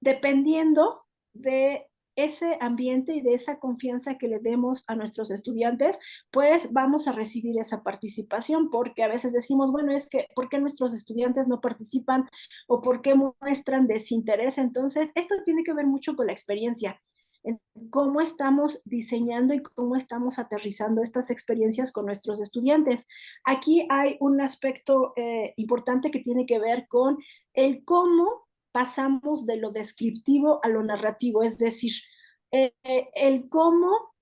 dependiendo de ese ambiente y de esa confianza que le demos a nuestros estudiantes, pues vamos a recibir esa participación, porque a veces decimos, bueno, es que, ¿por qué nuestros estudiantes no participan o por qué muestran desinterés? Entonces, esto tiene que ver mucho con la experiencia, en cómo estamos diseñando y cómo estamos aterrizando estas experiencias con nuestros estudiantes. Aquí hay un aspecto importante que tiene que ver con el cómo pasamos de lo descriptivo a lo narrativo, es decir, el cómo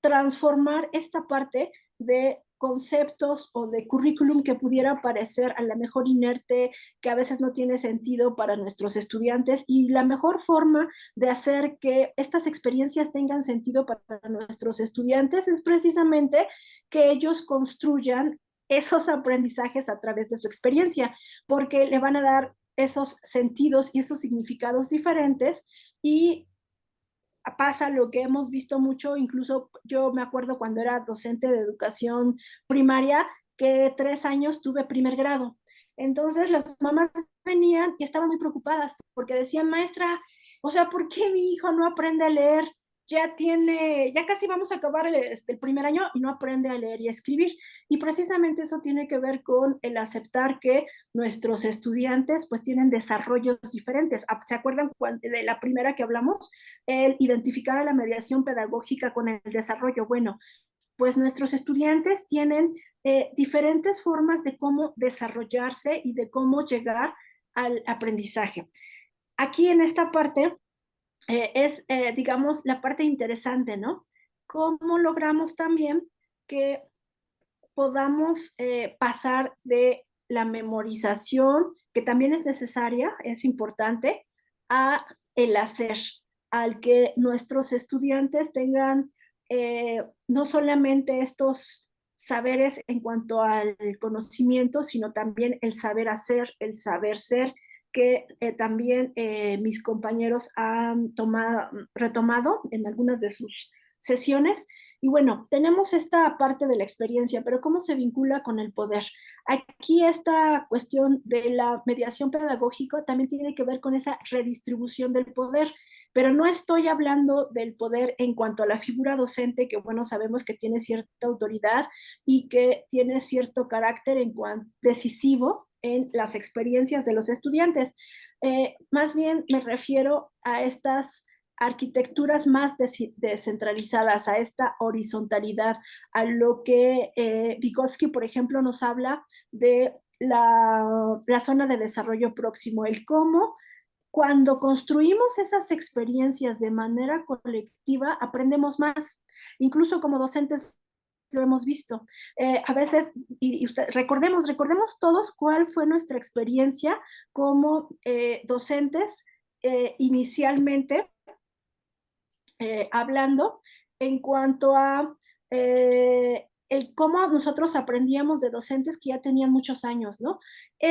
transformar esta parte de conceptos o de currículum que pudiera parecer a lo mejor inerte, que a veces no tiene sentido para nuestros estudiantes, y la mejor forma de hacer que estas experiencias tengan sentido para nuestros estudiantes es precisamente que ellos construyan esos aprendizajes a través de su experiencia, porque le van a dar esos sentidos y esos significados diferentes, y pasa lo que hemos visto mucho, incluso yo me acuerdo cuando era docente de educación primaria, que 3 años tuve primer grado. Entonces las mamás venían y estaban muy preocupadas porque decían, maestra, o sea, ¿por qué mi hijo no aprende a leer? Ya casi vamos a acabar el primer año y no aprende a leer y a escribir. Y precisamente eso tiene que ver con el aceptar que nuestros estudiantes pues tienen desarrollos diferentes. ¿Se acuerdan de la primera que hablamos? El identificar a la mediación pedagógica con el desarrollo. Bueno, pues nuestros estudiantes tienen diferentes formas de cómo desarrollarse y de cómo llegar al aprendizaje. Aquí en esta parte es, digamos, la parte interesante, ¿no? ¿Cómo logramos también que podamos pasar de la memorización, que también es necesaria, es importante, a el hacer, al que nuestros estudiantes tengan no solamente estos saberes en cuanto al conocimiento, sino también el saber hacer, el saber ser, que también mis compañeros han retomado en algunas de sus sesiones. Y bueno, tenemos esta parte de la experiencia, pero ¿cómo se vincula con el poder? Aquí esta cuestión de la mediación pedagógica también tiene que ver con esa redistribución del poder, pero no estoy hablando del poder en cuanto a la figura docente, que bueno, sabemos que tiene cierta autoridad y que tiene cierto carácter en cuanto decisivo en las experiencias de los estudiantes. Más bien me refiero a estas arquitecturas más descentralizadas, a esta horizontalidad, a lo que Vygotsky, por ejemplo, nos habla de la zona de desarrollo próximo, el cómo cuando construimos esas experiencias de manera colectiva, aprendemos más. Incluso como docentes lo hemos visto. A veces, recordemos todos cuál fue nuestra experiencia como docentes inicialmente, hablando en cuanto a el cómo nosotros aprendíamos de docentes que ya tenían muchos años, ¿no?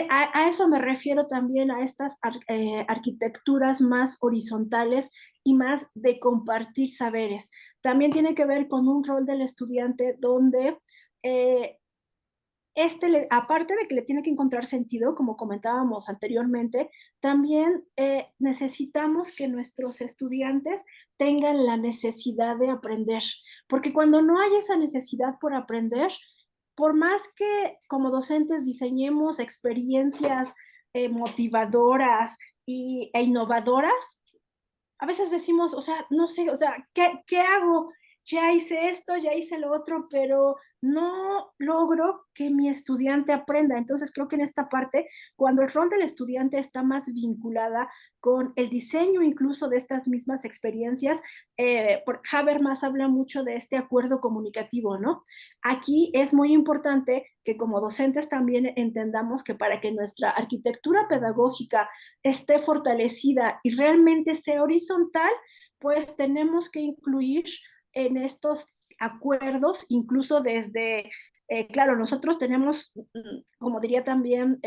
A eso me refiero también, a estas arquitecturas más horizontales y más de compartir saberes. También tiene que ver con un rol del estudiante donde aparte de que le tiene que encontrar sentido, como comentábamos anteriormente, también necesitamos que nuestros estudiantes tengan la necesidad de aprender, porque cuando no hay esa necesidad por aprender, por más que como docentes diseñemos experiencias motivadoras e innovadoras, a veces decimos, o sea, no sé, o sea, ¿qué hago? Ya hice esto, ya hice lo otro, pero no logro que mi estudiante aprenda. Entonces creo que en esta parte, cuando el rol del estudiante está más vinculada con el diseño incluso de estas mismas experiencias, Habermas habla mucho de este acuerdo comunicativo, ¿no? Aquí es muy importante que como docentes también entendamos que para que nuestra arquitectura pedagógica esté fortalecida y realmente sea horizontal, pues tenemos que incluir en estos acuerdos, incluso desde, claro, nosotros tenemos, como diría también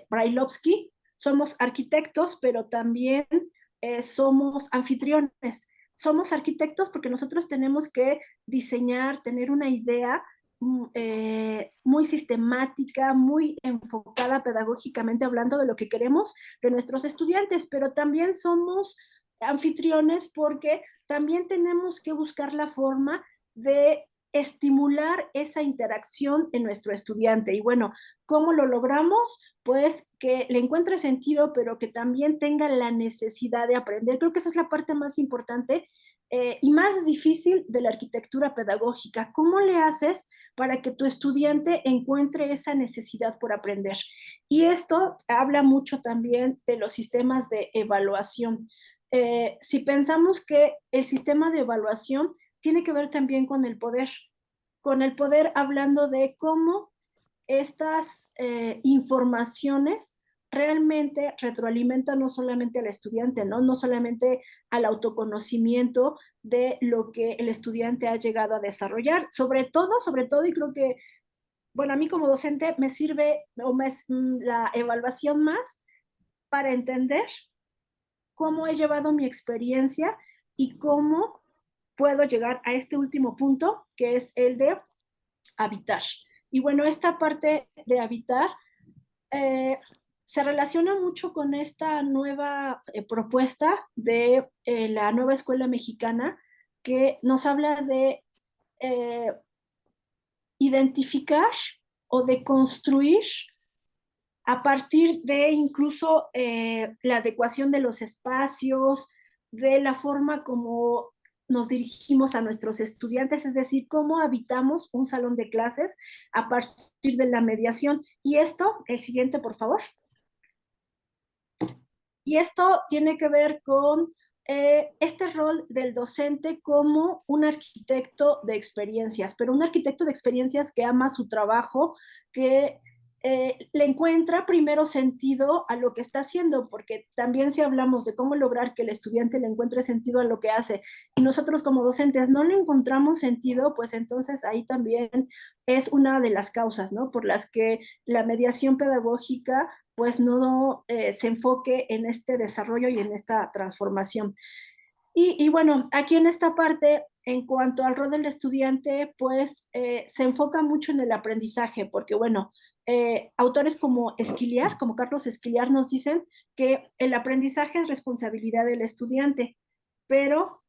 Brailovsky, somos arquitectos, pero también somos anfitriones. Somos arquitectos porque nosotros tenemos que diseñar, tener una idea muy sistemática, muy enfocada pedagógicamente hablando de lo que queremos de nuestros estudiantes, pero también somos anfitriones porque también tenemos que buscar la forma de estimular esa interacción en nuestro estudiante. Y bueno, ¿cómo lo logramos? Pues que le encuentre sentido, pero que también tenga la necesidad de aprender. Creo que esa es la parte más importante y más difícil de la arquitectura pedagógica. ¿Cómo le haces para que tu estudiante encuentre esa necesidad por aprender? Y esto habla mucho también de los sistemas de evaluación. Si pensamos que el sistema de evaluación tiene que ver también con el poder hablando de cómo estas informaciones realmente retroalimentan no solamente al estudiante, no solamente al autoconocimiento de lo que el estudiante ha llegado a desarrollar, sobre todo, y creo que, bueno, a mí como docente me sirve la evaluación más para entender cómo he llevado mi experiencia y cómo puedo llegar a este último punto, que es el de habitar. Y bueno, esta parte de habitar se relaciona mucho con esta nueva propuesta de la nueva escuela mexicana que nos habla de identificar o de construir a partir de incluso la adecuación de los espacios, de la forma como nos dirigimos a nuestros estudiantes, es decir, cómo habitamos un salón de clases a partir de la mediación. Y esto, el siguiente, por favor. Y esto tiene que ver con este rol del docente como un arquitecto de experiencias, pero un arquitecto de experiencias que ama su trabajo, que le encuentra primero sentido a lo que está haciendo, porque también si hablamos de cómo lograr que el estudiante le encuentre sentido a lo que hace y nosotros como docentes no le encontramos sentido, pues entonces ahí también es una de las causas, ¿no? Por las que la mediación pedagógica pues no se enfoque en este desarrollo y en esta transformación. Y bueno, aquí en esta parte, en cuanto al rol del estudiante, pues se enfoca mucho en el aprendizaje, porque bueno, autores como Esquiliar, como Carlos Esquiliar, nos dicen que el aprendizaje es responsabilidad del estudiante, pero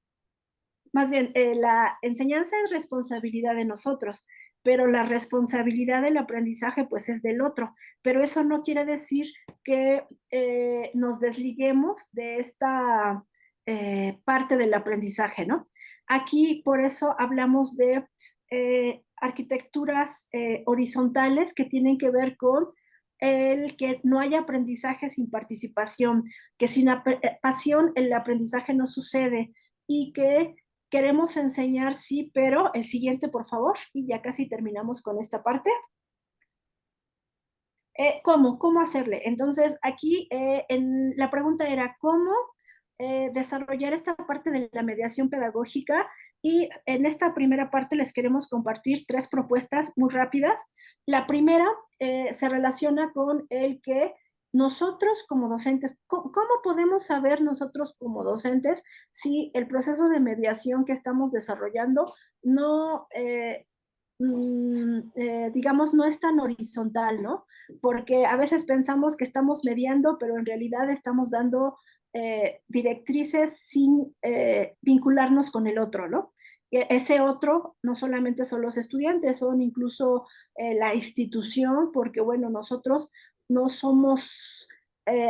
más bien la enseñanza es responsabilidad de nosotros, pero la responsabilidad del aprendizaje pues es del otro, pero eso no quiere decir que nos desliguemos de esta parte del aprendizaje, ¿no? Aquí por eso hablamos de arquitecturas horizontales que tienen que ver con el que no haya aprendizaje sin participación, que sin pasión el aprendizaje no sucede y que queremos enseñar, sí, pero el siguiente, por favor, y ya casi terminamos con esta parte. ¿Cómo hacerle? Entonces, aquí la pregunta era, ¿cómo desarrollar esta parte de la mediación pedagógica? Y en esta primera parte les queremos compartir 3 propuestas muy rápidas. La primera se relaciona con el que nosotros como docentes, ¿cómo podemos saber nosotros como docentes si el proceso de mediación que estamos desarrollando no, digamos, no es tan horizontal, ¿no? Porque a veces pensamos que estamos mediando, pero en realidad estamos dando directrices sin vincularnos con el otro, ¿no? Ese otro no solamente son los estudiantes, son incluso la institución, porque bueno, nosotros no somos,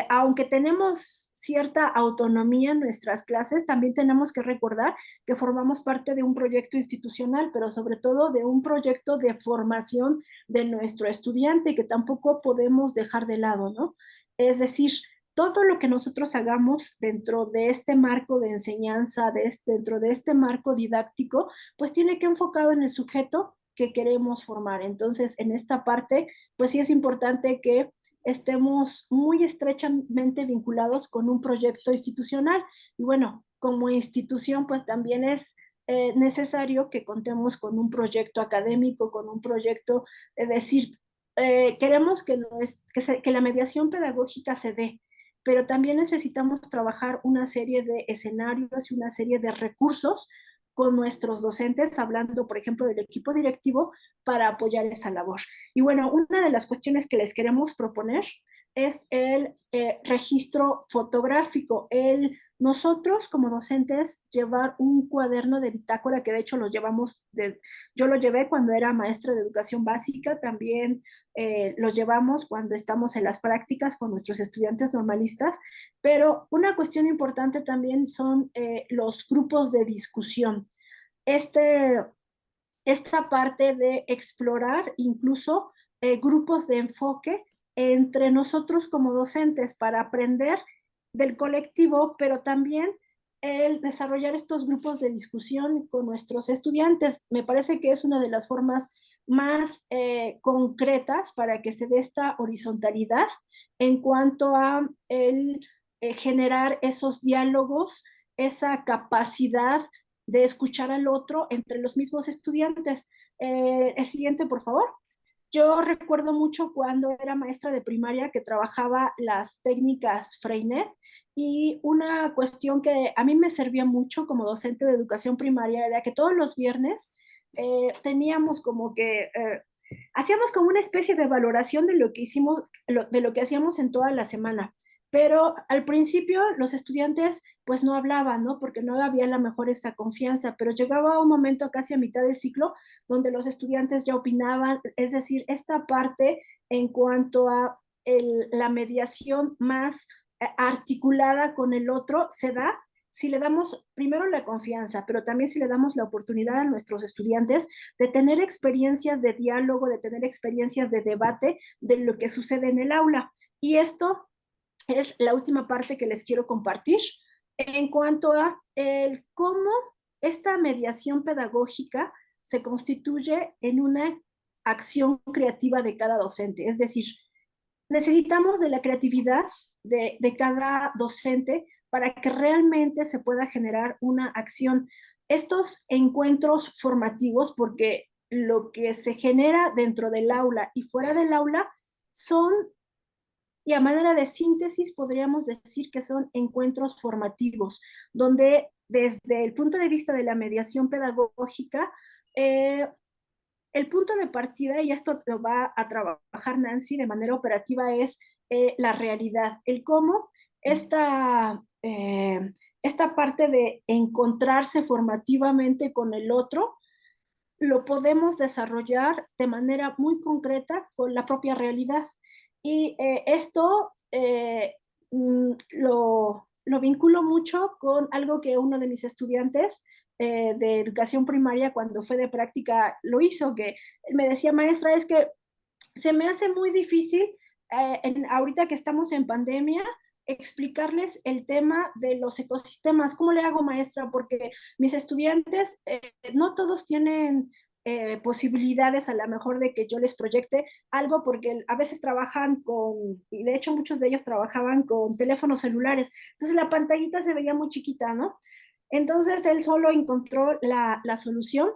aunque tenemos cierta autonomía en nuestras clases, también tenemos que recordar que formamos parte de un proyecto institucional, pero sobre todo de un proyecto de formación de nuestro estudiante que tampoco podemos dejar de lado, ¿no? Es decir, todo lo que nosotros hagamos dentro de este marco de enseñanza, dentro de este marco didáctico, pues tiene que enfocado en el sujeto que queremos formar. Entonces, en esta parte, pues sí es importante que estemos muy estrechamente vinculados con un proyecto institucional. Y bueno, como institución, pues también es necesario que contemos con un proyecto académico, con un proyecto, es decir, queremos que la mediación pedagógica se dé, pero también necesitamos trabajar una serie de escenarios y una serie de recursos con nuestros docentes, hablando, por ejemplo, del equipo directivo, para apoyar esa labor. Y bueno, una de las cuestiones que les queremos proponer es el registro fotográfico, nosotros como docentes llevar un cuaderno de bitácora, que de hecho yo lo llevé cuando era maestra de educación básica, también lo llevamos cuando estamos en las prácticas con nuestros estudiantes normalistas, pero una cuestión importante también son los grupos de discusión. Esta parte de explorar incluso grupos de enfoque entre nosotros como docentes para aprender del colectivo, pero también el desarrollar estos grupos de discusión con nuestros estudiantes. Me parece que es una de las formas más concretas para que se dé esta horizontalidad en cuanto a generar esos diálogos, esa capacidad de escuchar al otro entre los mismos estudiantes. El siguiente, por favor. Yo recuerdo mucho cuando era maestra de primaria que trabajaba las técnicas Freinet, y una cuestión que a mí me servía mucho como docente de educación primaria era que todos los viernes teníamos como que hacíamos como una especie de valoración de lo que hicimos, de lo que hacíamos en toda la semana. Pero al principio los estudiantes pues no hablaban, ¿no? Porque no había la mejor esta confianza, pero llegaba un momento casi a mitad del ciclo donde los estudiantes ya opinaban, es decir, esta parte en cuanto a la mediación más articulada con el otro se da si le damos primero la confianza, pero también si le damos la oportunidad a nuestros estudiantes de tener experiencias de diálogo, de tener experiencias de debate de lo que sucede en el aula. Y esto es la última parte que les quiero compartir en cuanto a cómo esta mediación pedagógica se constituye en una acción creativa de cada docente. Es decir, necesitamos de la creatividad de cada docente para que realmente se pueda generar una acción. Estos encuentros formativos, porque lo que se genera dentro del aula y fuera del aula son, y a manera de síntesis podríamos decir que son encuentros formativos, donde desde el punto de vista de la mediación pedagógica, el punto de partida, y esto lo va a trabajar Nancy de manera operativa, es la realidad, el cómo esta parte de encontrarse formativamente con el otro lo podemos desarrollar de manera muy concreta con la propia realidad. Y esto lo vinculo mucho con algo que uno de mis estudiantes de educación primaria cuando fue de práctica lo hizo, que me decía: maestra, es que se me hace muy difícil ahorita que estamos en pandemia explicarles el tema de los ecosistemas. ¿Cómo le hago, maestra? Porque mis estudiantes no todos tienen posibilidades a lo mejor de que yo les proyecte algo, porque a veces trabajan y de hecho muchos de ellos trabajaban con teléfonos celulares, entonces la pantallita se veía muy chiquita, ¿no? Entonces él solo encontró la solución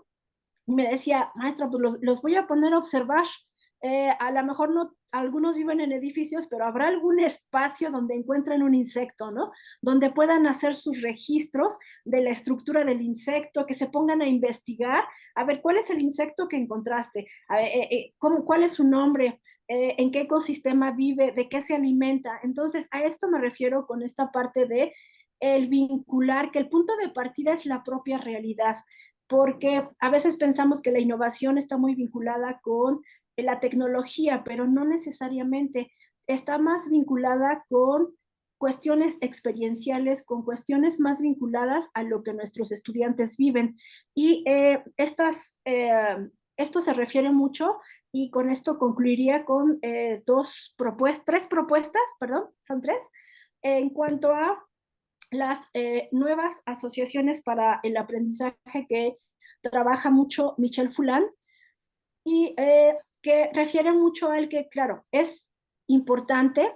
y me decía: maestra, pues los voy a poner a observar. A lo mejor no, algunos viven en edificios, pero habrá algún espacio donde encuentren un insecto, ¿no? Donde puedan hacer sus registros de la estructura del insecto, que se pongan a investigar, a ver cuál es el insecto que encontraste, cuál es su nombre, en qué ecosistema vive, de qué se alimenta. Entonces, a esto me refiero con esta parte de el vincular, que el punto de partida es la propia realidad, porque a veces pensamos que la innovación está muy vinculada con la tecnología, pero no necesariamente. Está más vinculada con cuestiones experienciales, con cuestiones más vinculadas a lo que nuestros estudiantes viven. Y esto se refiere mucho, y con esto concluiría con tres propuestas, perdón, son tres, en cuanto a las nuevas asociaciones para el aprendizaje que trabaja mucho Michel Fulan, y que refiere mucho al que, claro, es importante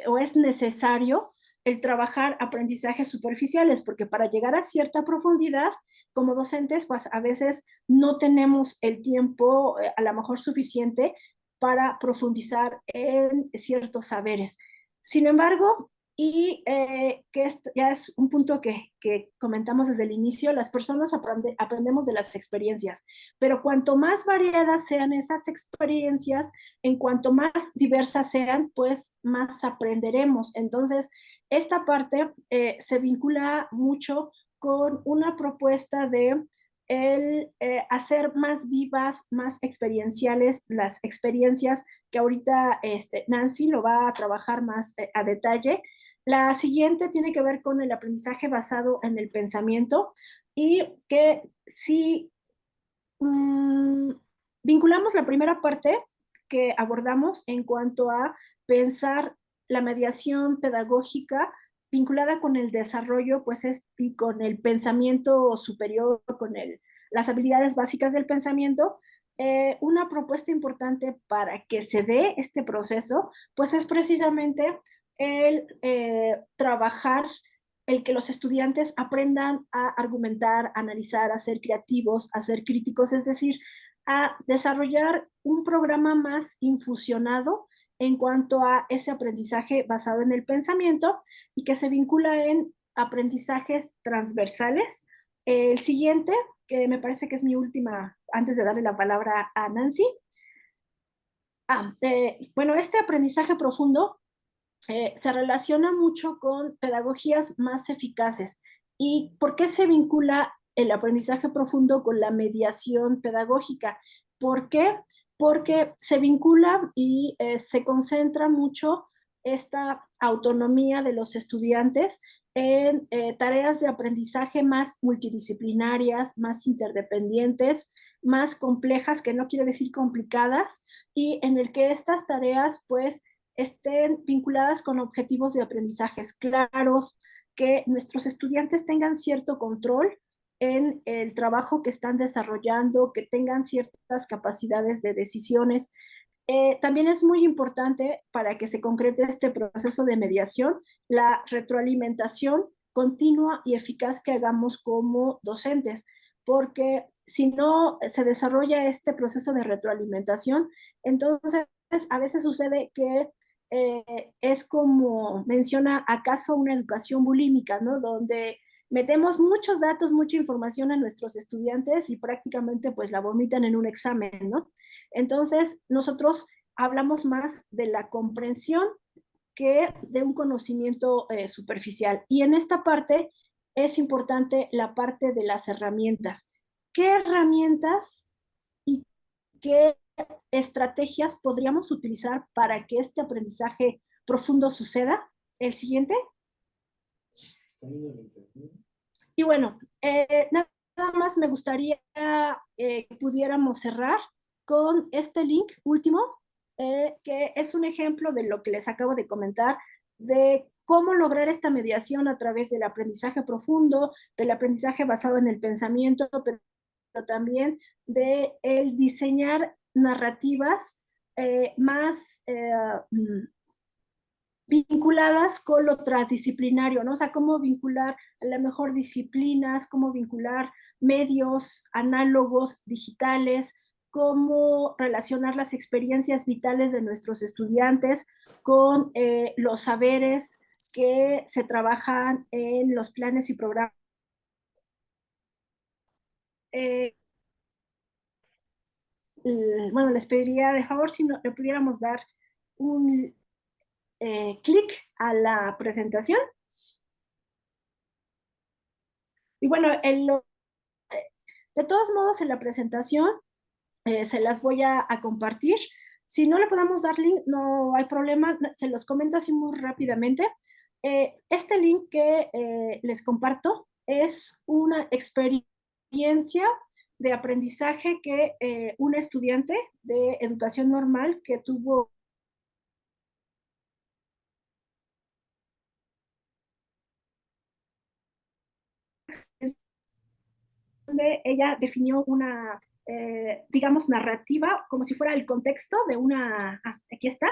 o es necesario el trabajar aprendizajes superficiales, porque para llegar a cierta profundidad, como docentes, pues a veces no tenemos el tiempo a lo mejor suficiente para profundizar en ciertos saberes. Sin embargo, Y que ya es un punto que comentamos desde el inicio, las personas aprendemos de las experiencias, pero cuanto más variadas sean esas experiencias, en cuanto más diversas sean, pues más aprenderemos. Entonces, esta parte se vincula mucho con una propuesta de hacer más vivas, más experienciales las experiencias que ahorita Nancy lo va a trabajar más a detalle. La siguiente tiene que ver con el aprendizaje basado en el pensamiento y que si vinculamos la primera parte que abordamos en cuanto a pensar la mediación pedagógica vinculada con el desarrollo, pues y con el pensamiento superior, con las habilidades básicas del pensamiento, una propuesta importante para que se dé este proceso, pues es precisamente el trabajar, el que los estudiantes aprendan a argumentar, a analizar, a ser creativos, a ser críticos, es decir, a desarrollar un programa más infusionado en cuanto a ese aprendizaje basado en el pensamiento y que se vincula en aprendizajes transversales. El siguiente, que me parece que es mi última, antes de darle la palabra a Nancy. Bueno, este aprendizaje profundo se relaciona mucho con pedagogías más eficaces. ¿Y por qué se vincula el aprendizaje profundo con la mediación pedagógica? ¿Por qué? Porque se vincula y se concentra mucho esta autonomía de los estudiantes en tareas de aprendizaje más multidisciplinarias, más interdependientes, más complejas, que no quiere decir complicadas, y en el que estas tareas pues estén vinculadas con objetivos de aprendizajes claros, que nuestros estudiantes tengan cierto control en el trabajo que están desarrollando, que tengan ciertas capacidades de decisiones. También es muy importante para que se concrete este proceso de mediación, la retroalimentación continua y eficaz que hagamos como docentes, porque si no se desarrolla este proceso de retroalimentación, entonces a veces sucede que es como menciona acaso una educación bulímica, ¿no? Donde metemos muchos datos, mucha información a nuestros estudiantes y prácticamente pues la vomitan en un examen, ¿no? Entonces nosotros hablamos más de la comprensión que de un conocimiento superficial. Y en esta parte es importante la parte de las herramientas. ¿Qué herramientas y qué estrategias podríamos utilizar para que este aprendizaje profundo suceda? El siguiente. Y bueno, nada más me gustaría que pudiéramos cerrar con este link último, que es un ejemplo de lo que les acabo de comentar, de cómo lograr esta mediación a través del aprendizaje profundo, del aprendizaje basado en el pensamiento, pero también de el diseñar narrativas más vinculadas con lo transdisciplinario, ¿no? O sea, cómo vincular a lo mejor disciplinas, cómo vincular medios análogos, digitales, cómo relacionar las experiencias vitales de nuestros estudiantes con los saberes que se trabajan en los planes y programas. Bueno, les pediría de favor si le pudiéramos dar un clic a la presentación. Y bueno, de todos modos en la presentación se las voy a compartir. Si no le podemos dar link, no hay problema, se los comento así muy rápidamente. Este link que les comparto es una experiencia de aprendizaje que un estudiante de educación normal que tuvo donde ella definió una, digamos, narrativa, como si fuera el contexto de una... aquí está.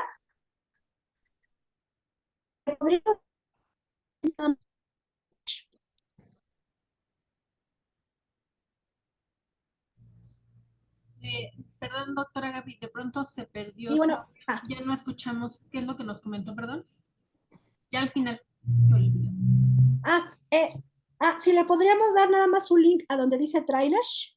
Perdón, doctora Gaby, de pronto se perdió. Y bueno, Ya no escuchamos. ¿Qué es lo que nos comentó, perdón? Ya al final. Si le podríamos dar nada más un link a donde dice trailers.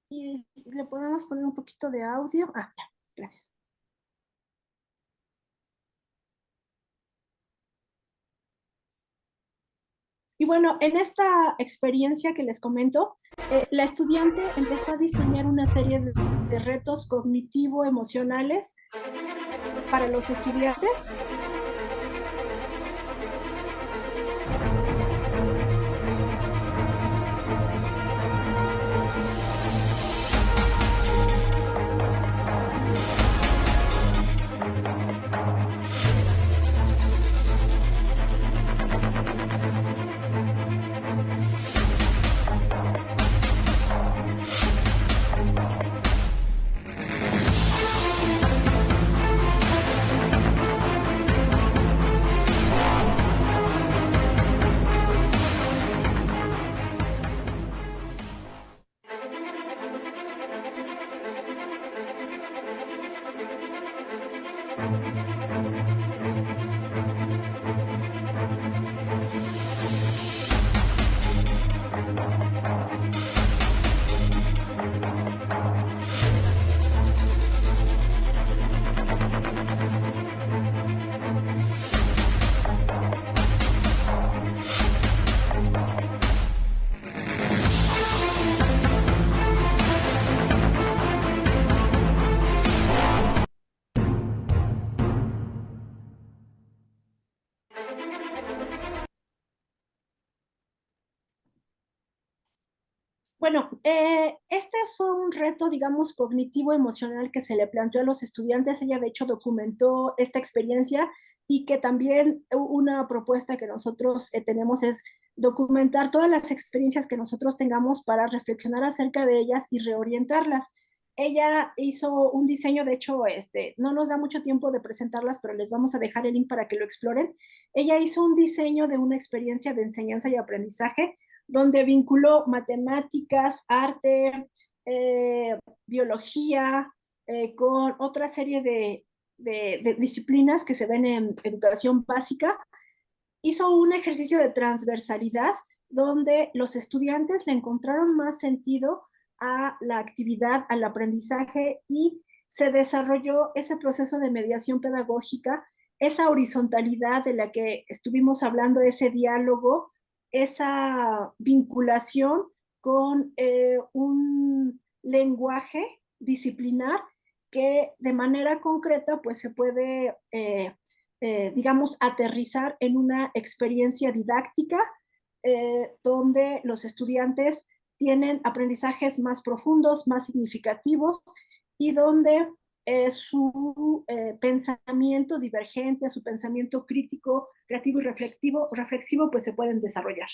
Y le podemos poner un poquito de audio. Ya, gracias. Y bueno, en esta experiencia que les comento, la estudiante empezó a diseñar una serie de retos cognitivo-emocionales para los estudiantes. Bueno, este fue un reto, digamos, cognitivo-emocional que se le planteó a los estudiantes. Ella, de hecho, documentó esta experiencia y que también una propuesta que nosotros tenemos es documentar todas las experiencias que nosotros tengamos para reflexionar acerca de ellas y reorientarlas. Ella hizo un diseño, de hecho, no nos da mucho tiempo de presentarlas, pero les vamos a dejar el link para que lo exploren. Ella hizo un diseño de una experiencia de enseñanza y aprendizaje donde vinculó matemáticas, arte, biología, con otra serie de disciplinas que se ven en educación básica. Hizo un ejercicio de transversalidad donde los estudiantes le encontraron más sentido a la actividad, al aprendizaje, y se desarrolló ese proceso de mediación pedagógica, esa horizontalidad de la que estuvimos hablando, ese diálogo, esa vinculación con un lenguaje disciplinar que de manera concreta pues se puede, digamos, aterrizar en una experiencia didáctica donde los estudiantes tienen aprendizajes más profundos, más significativos, y donde su pensamiento divergente, su pensamiento crítico, creativo y reflexivo, pues se pueden desarrollar.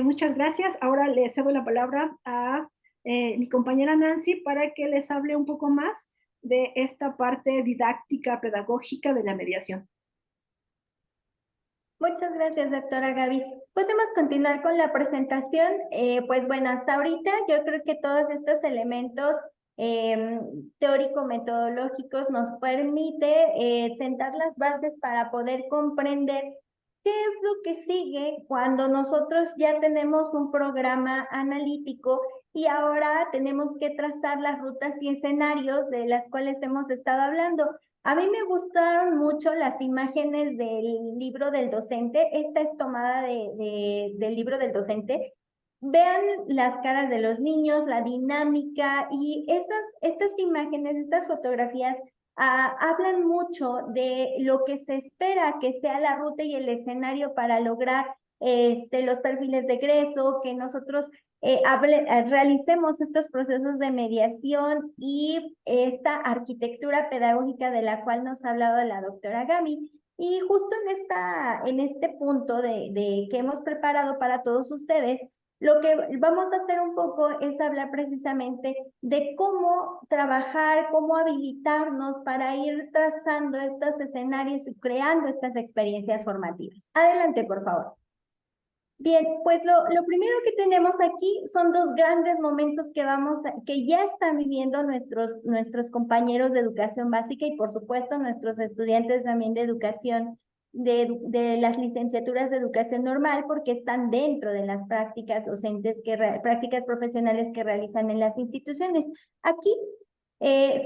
Muchas gracias. Ahora le cedo la palabra a mi compañera Nancy para que les hable un poco más de esta parte didáctica, pedagógica de la mediación. Muchas gracias, doctora Gaby. Podemos continuar con la presentación. Pues bueno, hasta ahorita yo creo que todos estos elementos teórico-metodológicos nos permite sentar las bases para poder comprender qué es lo que sigue cuando nosotros ya tenemos un programa analítico y ahora tenemos que trazar las rutas y escenarios de las cuales hemos estado hablando. A mí me gustaron mucho las imágenes del libro del docente. Esta es tomada del libro del docente. Vean las caras de los niños, la dinámica, y estas imágenes, estas fotografías hablan mucho de lo que se espera que sea la ruta y el escenario para lograr los perfiles de egreso, que nosotros realicemos estos procesos de mediación y esta arquitectura pedagógica de la cual nos ha hablado la doctora Gaby. Y justo en este punto de que hemos preparado para todos ustedes, lo que vamos a hacer un poco es hablar precisamente de cómo trabajar, cómo habilitarnos para ir trazando estos escenarios y creando estas experiencias formativas. Adelante, por favor. Bien, pues lo primero que tenemos aquí son dos grandes momentos que ya están viviendo nuestros compañeros de educación básica y por supuesto nuestros estudiantes también de educación, de las licenciaturas de educación normal, porque están dentro de las prácticas docentes, prácticas profesionales que realizan en las instituciones. Aquí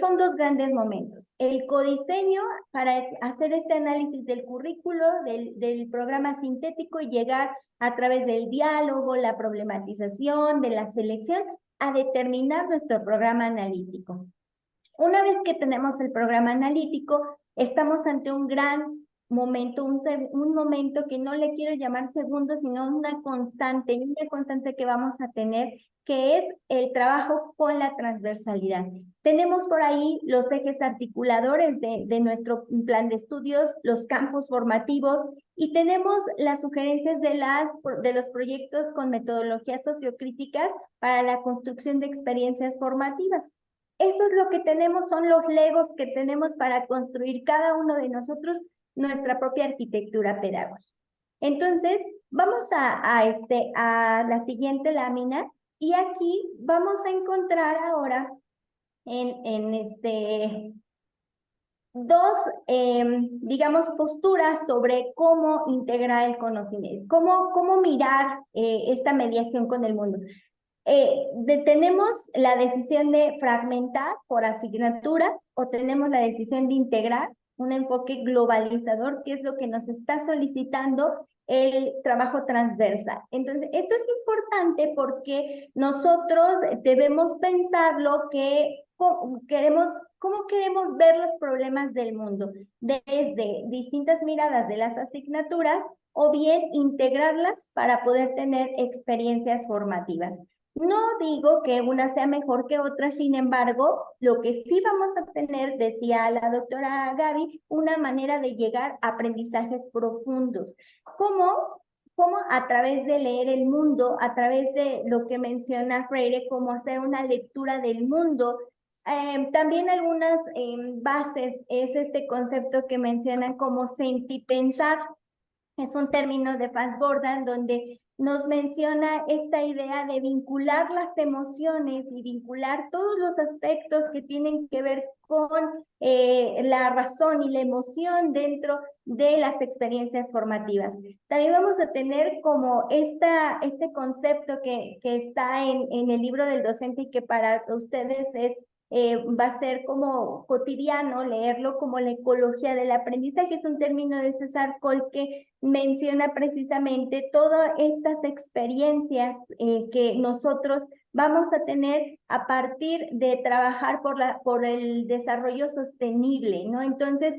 son dos grandes momentos. El codiseño para hacer este análisis del currículo, del programa sintético y llegar a través del diálogo, la problematización, de la selección, a determinar nuestro programa analítico. Una vez que tenemos el programa analítico, estamos ante un gran momento, un momento que no le quiero llamar segundo, sino una constante que vamos a tener, que es el trabajo con la transversalidad. Tenemos por ahí los ejes articuladores de nuestro plan de estudios, los campos formativos, y tenemos las sugerencias de los proyectos con metodologías sociocríticas para la construcción de experiencias formativas. Eso es lo que tenemos, son los legos que tenemos para construir cada uno de nosotros nuestra propia arquitectura pedagógica. Entonces, vamos a la siguiente lámina y aquí vamos a encontrar ahora dos, digamos, posturas sobre cómo integrar el conocimiento, cómo mirar esta mediación con el mundo. Tenemos la decisión de fragmentar por asignaturas o tenemos la decisión de integrar un enfoque globalizador, que es lo que nos está solicitando el trabajo transversal. Entonces, esto es importante porque nosotros debemos pensar cómo queremos ver los problemas del mundo, desde distintas miradas de las asignaturas o bien integrarlas para poder tener experiencias formativas. No digo que una sea mejor que otra, sin embargo, lo que sí vamos a tener, decía la doctora Gaby, una manera de llegar a aprendizajes profundos. ¿Cómo a través de leer el mundo, a través de lo que menciona Freire, cómo hacer una lectura del mundo? También algunas bases es este concepto que mencionan como sentipensar. Es un término de Franz Bordan donde nos menciona esta idea de vincular las emociones y vincular todos los aspectos que tienen que ver con la razón y la emoción dentro de las experiencias formativas. También vamos a tener como este concepto que está en el libro del docente y que para ustedes va a ser como cotidiano leerlo, como la ecología del aprendizaje. Es un término de César Coll que menciona precisamente todas estas experiencias que nosotros vamos a tener a partir de trabajar por el desarrollo sostenible, ¿no? Entonces,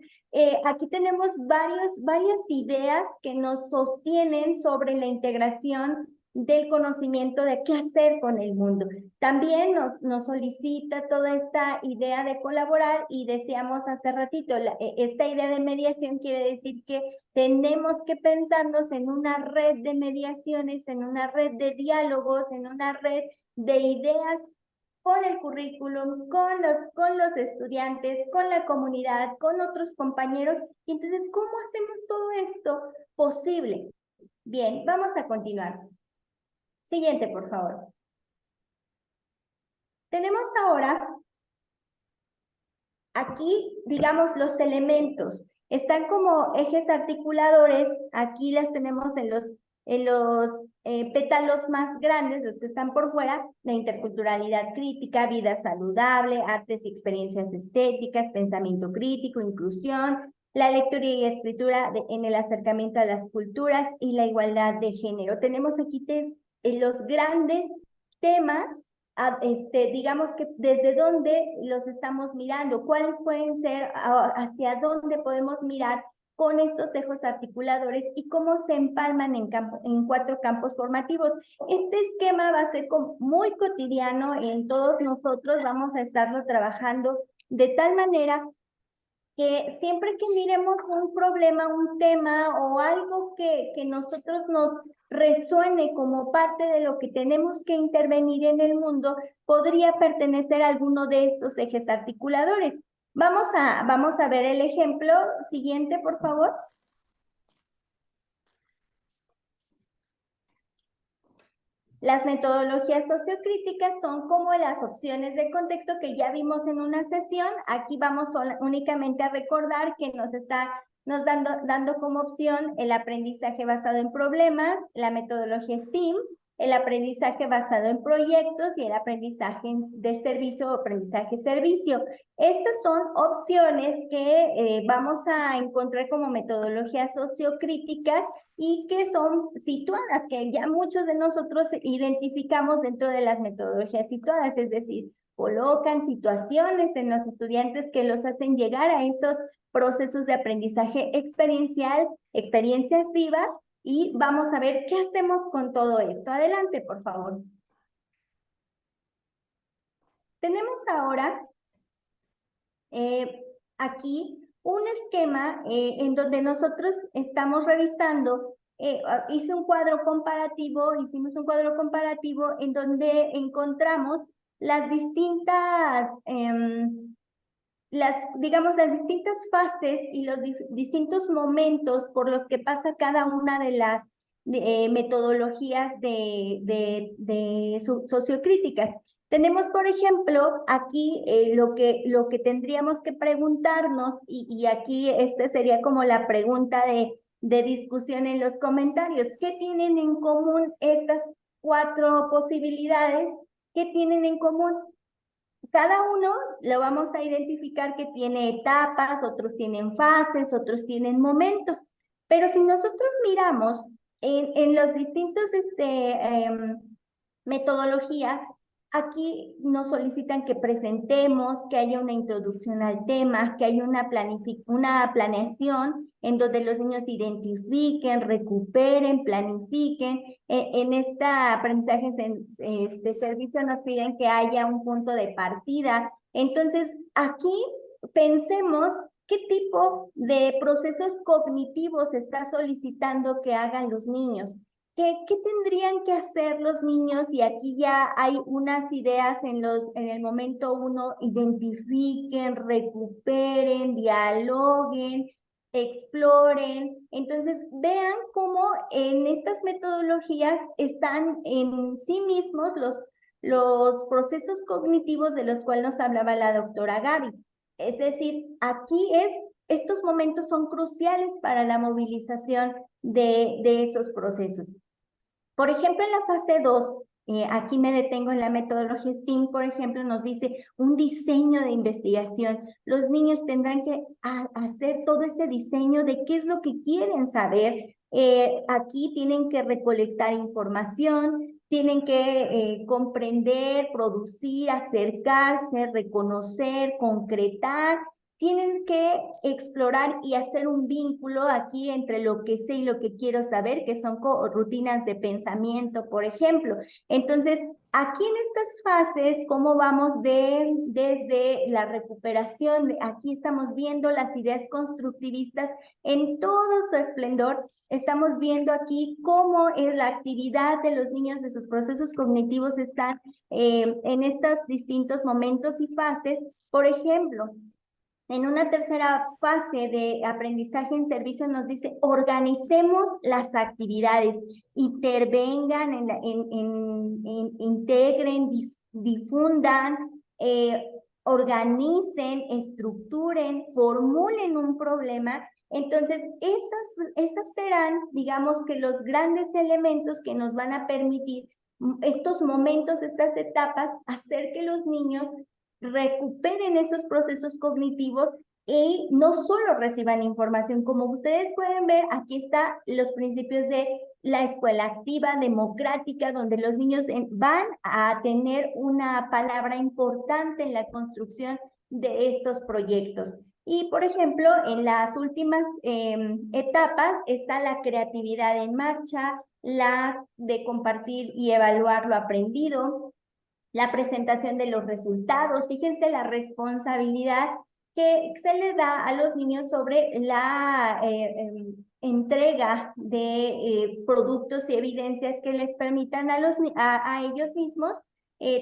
aquí tenemos varias ideas que nos sostienen sobre la integración del conocimiento de qué hacer con el mundo. También nos solicita toda esta idea de colaborar y decíamos hace ratito, esta idea de mediación quiere decir que tenemos que pensarnos en una red de mediaciones, en una red de diálogos, en una red de ideas con el currículum, con los estudiantes, con la comunidad, con otros compañeros. Y entonces, ¿cómo hacemos todo esto posible? Bien, vamos a continuar. Siguiente, por favor. Tenemos ahora aquí, digamos, los elementos. Están como ejes articuladores. Aquí las tenemos en los pétalos más grandes, los que están por fuera: la interculturalidad crítica, vida saludable, artes y experiencias estéticas, pensamiento crítico, inclusión, la lectura y escritura en el acercamiento a las culturas y la igualdad de género. Tenemos aquí los grandes temas, digamos que desde dónde los estamos mirando, cuáles pueden ser, hacia dónde podemos mirar con estos ejes articuladores y cómo se empalman en 4 campos formativos. Este esquema va a ser muy cotidiano en todos nosotros, vamos a estarlo trabajando de tal manera que siempre que miremos un problema, un tema o algo que nosotros nos resuene como parte de lo que tenemos que intervenir en el mundo, podría pertenecer a alguno de estos ejes articuladores. Vamos a ver el ejemplo siguiente, por favor. Las metodologías sociocríticas son como las opciones de contexto que ya vimos en una sesión. Aquí vamos únicamente a recordar que nos dando como opción el aprendizaje basado en problemas, la metodología STEAM, el aprendizaje basado en proyectos y el aprendizaje de servicio o aprendizaje-servicio. Estas son opciones que vamos a encontrar como metodologías sociocríticas y que son situadas, que ya muchos de nosotros identificamos dentro de las metodologías situadas, es decir, colocan situaciones en los estudiantes que los hacen llegar a esos procesos de aprendizaje experiencial, experiencias vivas, y vamos a ver qué hacemos con todo esto. Adelante, por favor. Tenemos ahora aquí un esquema en donde nosotros estamos revisando, hicimos un cuadro comparativo en donde encontramos las distintas, las distintas fases y los distintos momentos por los que pasa cada una de las metodologías sociocríticas. Tenemos, por ejemplo, aquí lo que tendríamos que preguntarnos, y aquí sería como la pregunta de discusión en los comentarios. ¿Qué tienen en común estas 4 posibilidades? ¿Qué tienen en común? Cada uno lo vamos a identificar que tiene etapas, otros tienen fases, otros tienen momentos. Pero si nosotros miramos en los distintos metodologías, aquí nos solicitan que presentemos, que haya una introducción al tema, que haya una planeación en donde los niños identifiquen, recuperen, planifiquen. En este aprendizaje servicio nos piden que haya un punto de partida. Entonces, aquí pensemos qué tipo de procesos cognitivos está solicitando que hagan los niños. ¿Qué tendrían que hacer los niños? Y aquí ya hay unas ideas en el momento 1, identifiquen, recuperen, dialoguen, exploren. Entonces, vean cómo en estas metodologías están en sí mismos los procesos cognitivos de los cuales nos hablaba la doctora Gaby. Es decir, aquí estos momentos son cruciales para la movilización de esos procesos. Por ejemplo, en la fase 2, aquí me detengo en la metodología STEAM, por ejemplo, nos dice un diseño de investigación. Los niños tendrán que hacer todo ese diseño de qué es lo que quieren saber. Aquí tienen que recolectar información, tienen que comprender, producir, acercarse, reconocer, concretar. Tienen que explorar y hacer un vínculo aquí entre lo que sé y lo que quiero saber, que son rutinas de pensamiento, por ejemplo. Entonces, aquí en estas fases, ¿cómo vamos desde la recuperación? Aquí estamos viendo las ideas constructivistas en todo su esplendor. Estamos viendo aquí cómo es la actividad de los niños, de sus procesos cognitivos están en estos distintos momentos y fases. Por ejemplo, en una tercera fase de aprendizaje en servicio nos dice, organicemos las actividades, intervengan, integren, difundan, organicen, estructuren, formulen un problema. Entonces, esas serán, digamos que los grandes elementos que nos van a permitir estos momentos, estas etapas, hacer que los niños recuperen esos procesos cognitivos y no solo reciban información. Como ustedes pueden ver, aquí están los principios de la escuela activa, democrática, donde los niños van a tener una palabra importante en la construcción de estos proyectos. Y, por ejemplo, en las últimas etapas está la creatividad en marcha, la de compartir y evaluar lo aprendido, la presentación de los resultados. Fíjense la responsabilidad que se le da a los niños sobre la entrega de productos y evidencias que les permitan a ellos mismos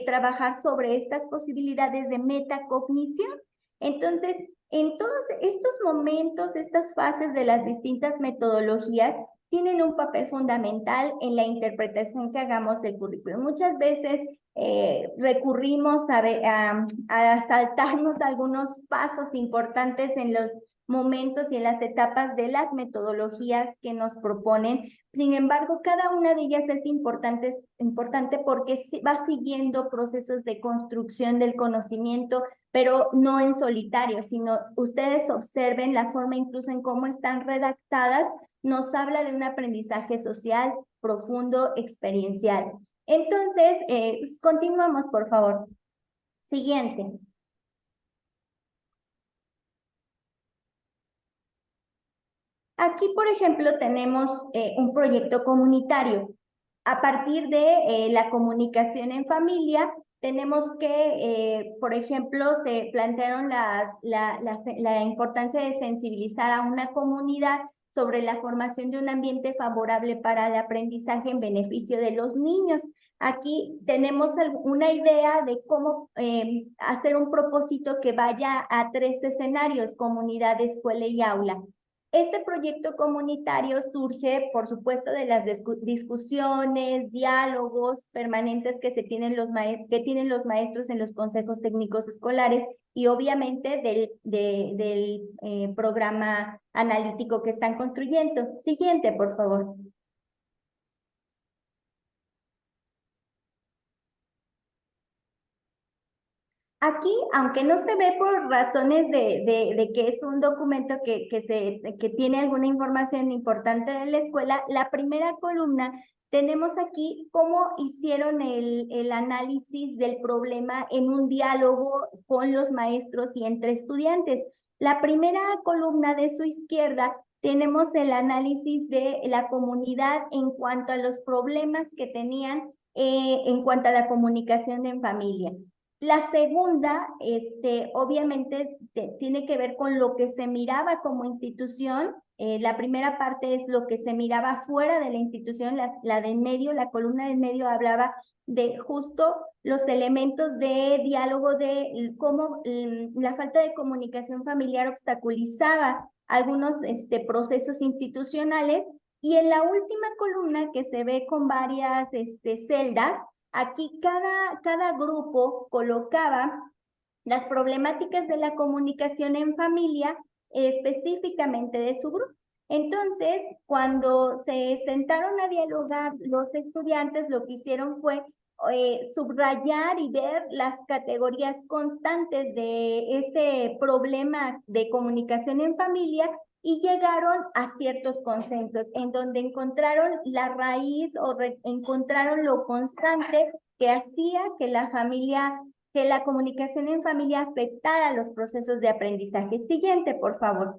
trabajar sobre estas posibilidades de metacognición. Entonces, en todos estos momentos, estas fases de las distintas metodologías, tienen un papel fundamental en la interpretación que hagamos del currículum. Muchas veces recurrimos a saltarnos algunos pasos importantes en los momentos y en las etapas de las metodologías que nos proponen. Sin embargo, cada una de ellas es importante porque va siguiendo procesos de construcción del conocimiento, pero no en solitario, sino ustedes observen la forma incluso en cómo están redactadas, nos habla de un aprendizaje social, profundo, experiencial. Entonces, continuamos, por favor. Siguiente. Aquí, por ejemplo, tenemos un proyecto comunitario. A partir de la comunicación en familia, tenemos que, por ejemplo, se plantearon la importancia de sensibilizar a una comunidad sobre la formación de un ambiente favorable para el aprendizaje en beneficio de los niños. Aquí tenemos una idea de cómo hacer un propósito que vaya a 3 escenarios: comunidad, escuela y aula. Este proyecto comunitario surge, por supuesto, de las discusiones, diálogos permanentes que tienen los maestros en los consejos técnicos escolares y obviamente del programa analítico que están construyendo. Siguiente, por favor. Aquí, aunque no se ve por razones de que es un documento que tiene alguna información importante de la escuela, la primera columna tenemos aquí cómo hicieron el análisis del problema en un diálogo con los maestros y entre estudiantes. La primera columna de su izquierda tenemos el análisis de la comunidad en cuanto a los problemas que tenían en cuanto a la comunicación en familia. La segunda, obviamente, tiene que ver con lo que se miraba como institución. La primera parte es lo que se miraba fuera de la institución, la de en medio, la columna de en medio hablaba de justo los elementos de diálogo, de cómo la falta de comunicación familiar obstaculizaba algunos procesos institucionales. Y en la última columna, que se ve con varias celdas, aquí cada grupo colocaba las problemáticas de la comunicación en familia específicamente de su grupo. Entonces, cuando se sentaron a dialogar los estudiantes, lo que hicieron fue subrayar y ver las categorías constantes de este problema de comunicación en familia y llegaron a ciertos consensos en donde encontraron la raíz o encontraron lo constante que hacía que la comunicación en familia afectara los procesos de aprendizaje. Siguiente, por favor.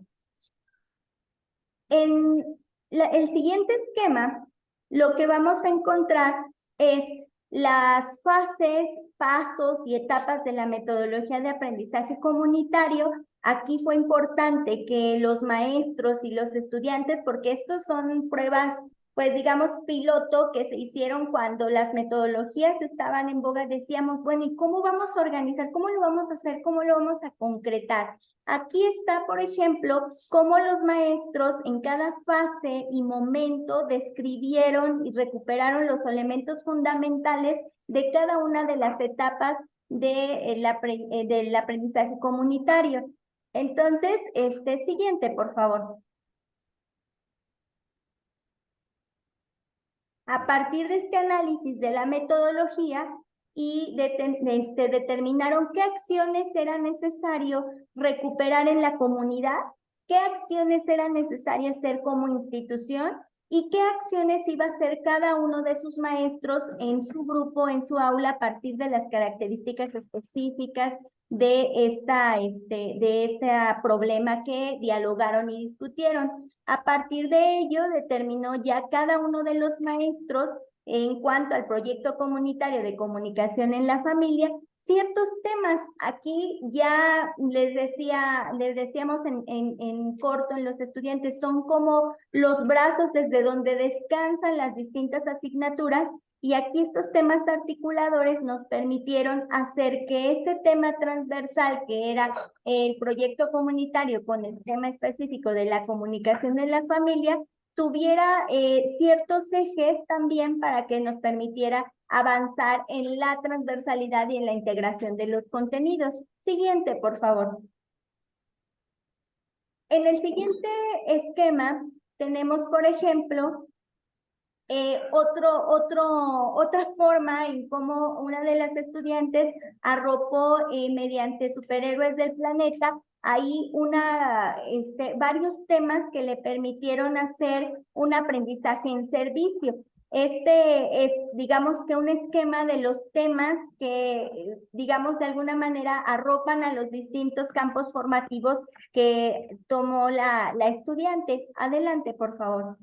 En el siguiente esquema, lo que vamos a encontrar es las fases, pasos y etapas de la metodología de aprendizaje comunitario. Aquí fue importante que los maestros y los estudiantes, porque estos son pruebas, pues digamos, piloto que se hicieron cuando las metodologías estaban en boga, decíamos, bueno, ¿y cómo vamos a organizar? ¿Cómo lo vamos a hacer? ¿Cómo lo vamos a concretar? Aquí está, por ejemplo, cómo los maestros en cada fase y momento describieron y recuperaron los elementos fundamentales de cada una de las etapas del aprendizaje comunitario. Entonces, siguiente, por favor. A partir de este análisis de la metodología y determinaron qué acciones era necesario recuperar en la comunidad, qué acciones era necesario hacer como institución y qué acciones iba a hacer cada uno de sus maestros en su grupo, en su aula, a partir de las características específicas de este problema que dialogaron y discutieron. A partir de ello, determinó ya cada uno de los maestros, en cuanto al proyecto comunitario de comunicación en la familia, ciertos temas. Aquí ya les decíamos en corto en los estudiantes, son como los brazos desde donde descansan las distintas asignaturas, y aquí estos temas articuladores nos permitieron hacer que este tema transversal, que era el proyecto comunitario con el tema específico de la comunicación en la familia, tuviera ciertos ejes también para que nos permitiera avanzar en la transversalidad y en la integración de los contenidos. Siguiente, por favor. En el siguiente esquema tenemos, por ejemplo, otra forma en cómo una de las estudiantes arropó mediante Superhéroes del Planeta ahí varios temas que le permitieron hacer un aprendizaje en servicio. Este es, digamos que un esquema de los temas que, digamos, de alguna manera arropan a los distintos campos formativos que tomó la estudiante. Adelante, por favor.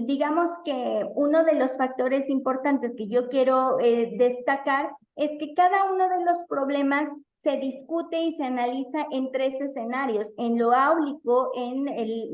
Digamos que uno de los factores importantes que yo quiero destacar es que cada uno de los problemas se discute y se analiza en 3 escenarios, en lo áulico, en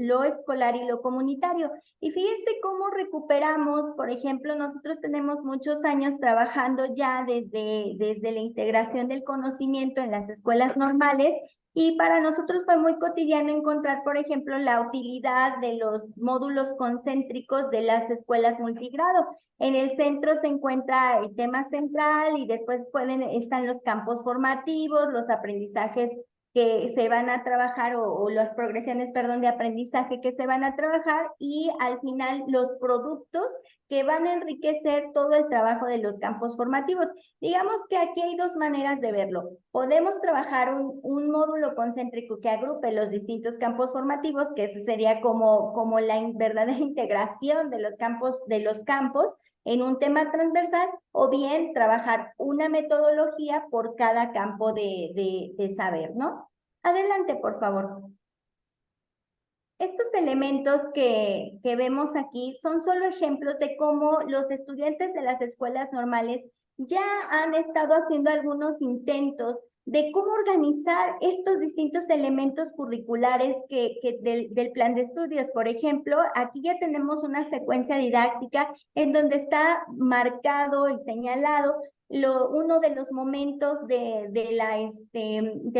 lo escolar y lo comunitario. Y fíjense cómo recuperamos, por ejemplo, nosotros tenemos muchos años trabajando ya desde la integración del conocimiento en las escuelas normales, y para nosotros fue muy cotidiano encontrar, por ejemplo, la utilidad de los módulos concéntricos de las escuelas multigrado. En el centro se encuentra el tema central y después están los campos formativos, los aprendizajes que se van a trabajar o las progresiones, perdón, de aprendizaje que se van a trabajar, y al final los productos que van a enriquecer todo el trabajo de los campos formativos. Digamos que aquí hay 2 maneras de verlo. Podemos trabajar un módulo concéntrico que agrupe los distintos campos formativos, que eso sería como la verdadera integración de los campos en un tema transversal, o bien trabajar una metodología por cada campo de saber, ¿no? Adelante, por favor. Estos elementos que vemos aquí son solo ejemplos de cómo los estudiantes de las escuelas normales ya han estado haciendo algunos intentos de cómo organizar estos distintos elementos curriculares del plan de estudios. Por ejemplo, aquí ya tenemos una secuencia didáctica en donde está marcado y señalado uno de los momentos de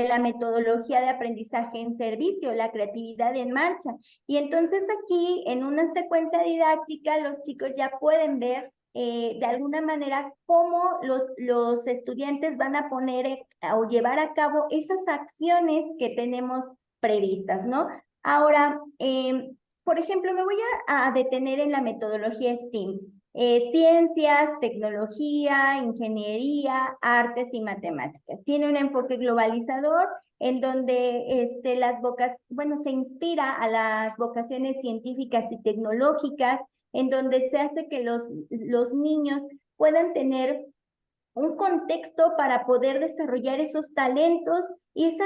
la metodología de aprendizaje en servicio, la creatividad en marcha. Y entonces aquí, en una secuencia didáctica, los chicos ya pueden ver de alguna manera cómo los estudiantes van a poner o llevar a cabo esas acciones que tenemos previstas, ¿no? Ahora, por ejemplo, me voy a detener en la metodología STEAM. Ciencias, tecnología, ingeniería, artes y matemáticas. Tiene un enfoque globalizador en donde se inspira a las vocaciones científicas y tecnológicas, en donde se hace que los niños puedan tener un contexto para poder desarrollar esos talentos y esos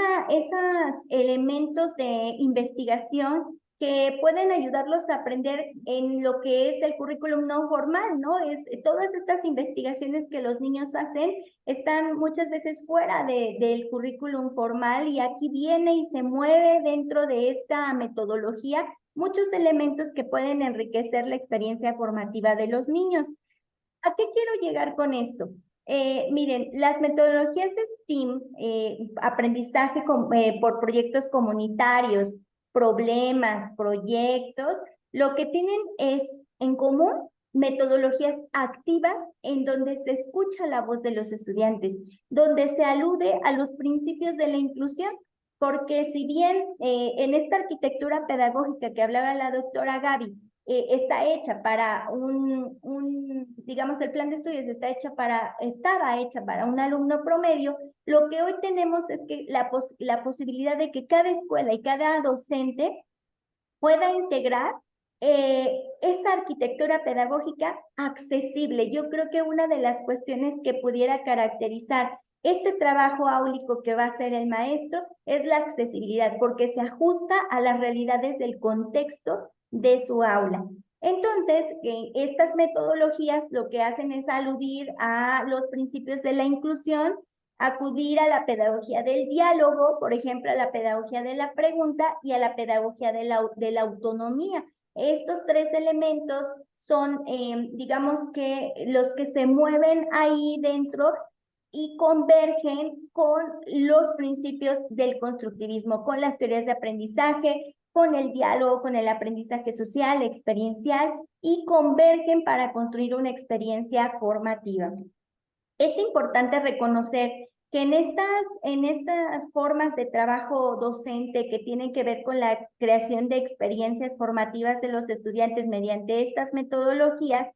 elementos de investigación que pueden ayudarlos a aprender en lo que es el currículum no formal, ¿no? Todas estas investigaciones que los niños hacen están muchas veces fuera del currículum formal, y aquí viene y se mueve dentro de esta metodología muchos elementos que pueden enriquecer la experiencia formativa de los niños. ¿A qué quiero llegar con esto? Miren, las metodologías STEAM, aprendizaje por proyectos comunitarios, problemas, proyectos, lo que tienen es en común metodologías activas en donde se escucha la voz de los estudiantes, donde se alude a los principios de la inclusión, porque si bien en esta arquitectura pedagógica que hablaba la doctora Gaby, está hecha para digamos, el plan de estudios estaba hecha para un alumno promedio, lo que hoy tenemos es que la posibilidad de que cada escuela y cada docente pueda integrar esa arquitectura pedagógica accesible. Yo creo que una de las cuestiones que pudiera caracterizar este trabajo áulico que va a hacer el maestro es la accesibilidad, porque se ajusta a las realidades del contexto de su aula. Entonces, estas metodologías lo que hacen es aludir a los principios de la inclusión, acudir a la pedagogía del diálogo, por ejemplo, a la pedagogía de la pregunta y a la pedagogía de la autonomía. Estos 3 elementos son, digamos que los que se mueven ahí dentro y convergen con los principios del constructivismo, con las teorías de aprendizaje, con el diálogo, con el aprendizaje social, experiencial, y convergen para construir una experiencia formativa. Es importante reconocer que en estas formas de trabajo docente que tienen que ver con la creación de experiencias formativas de los estudiantes mediante estas metodologías,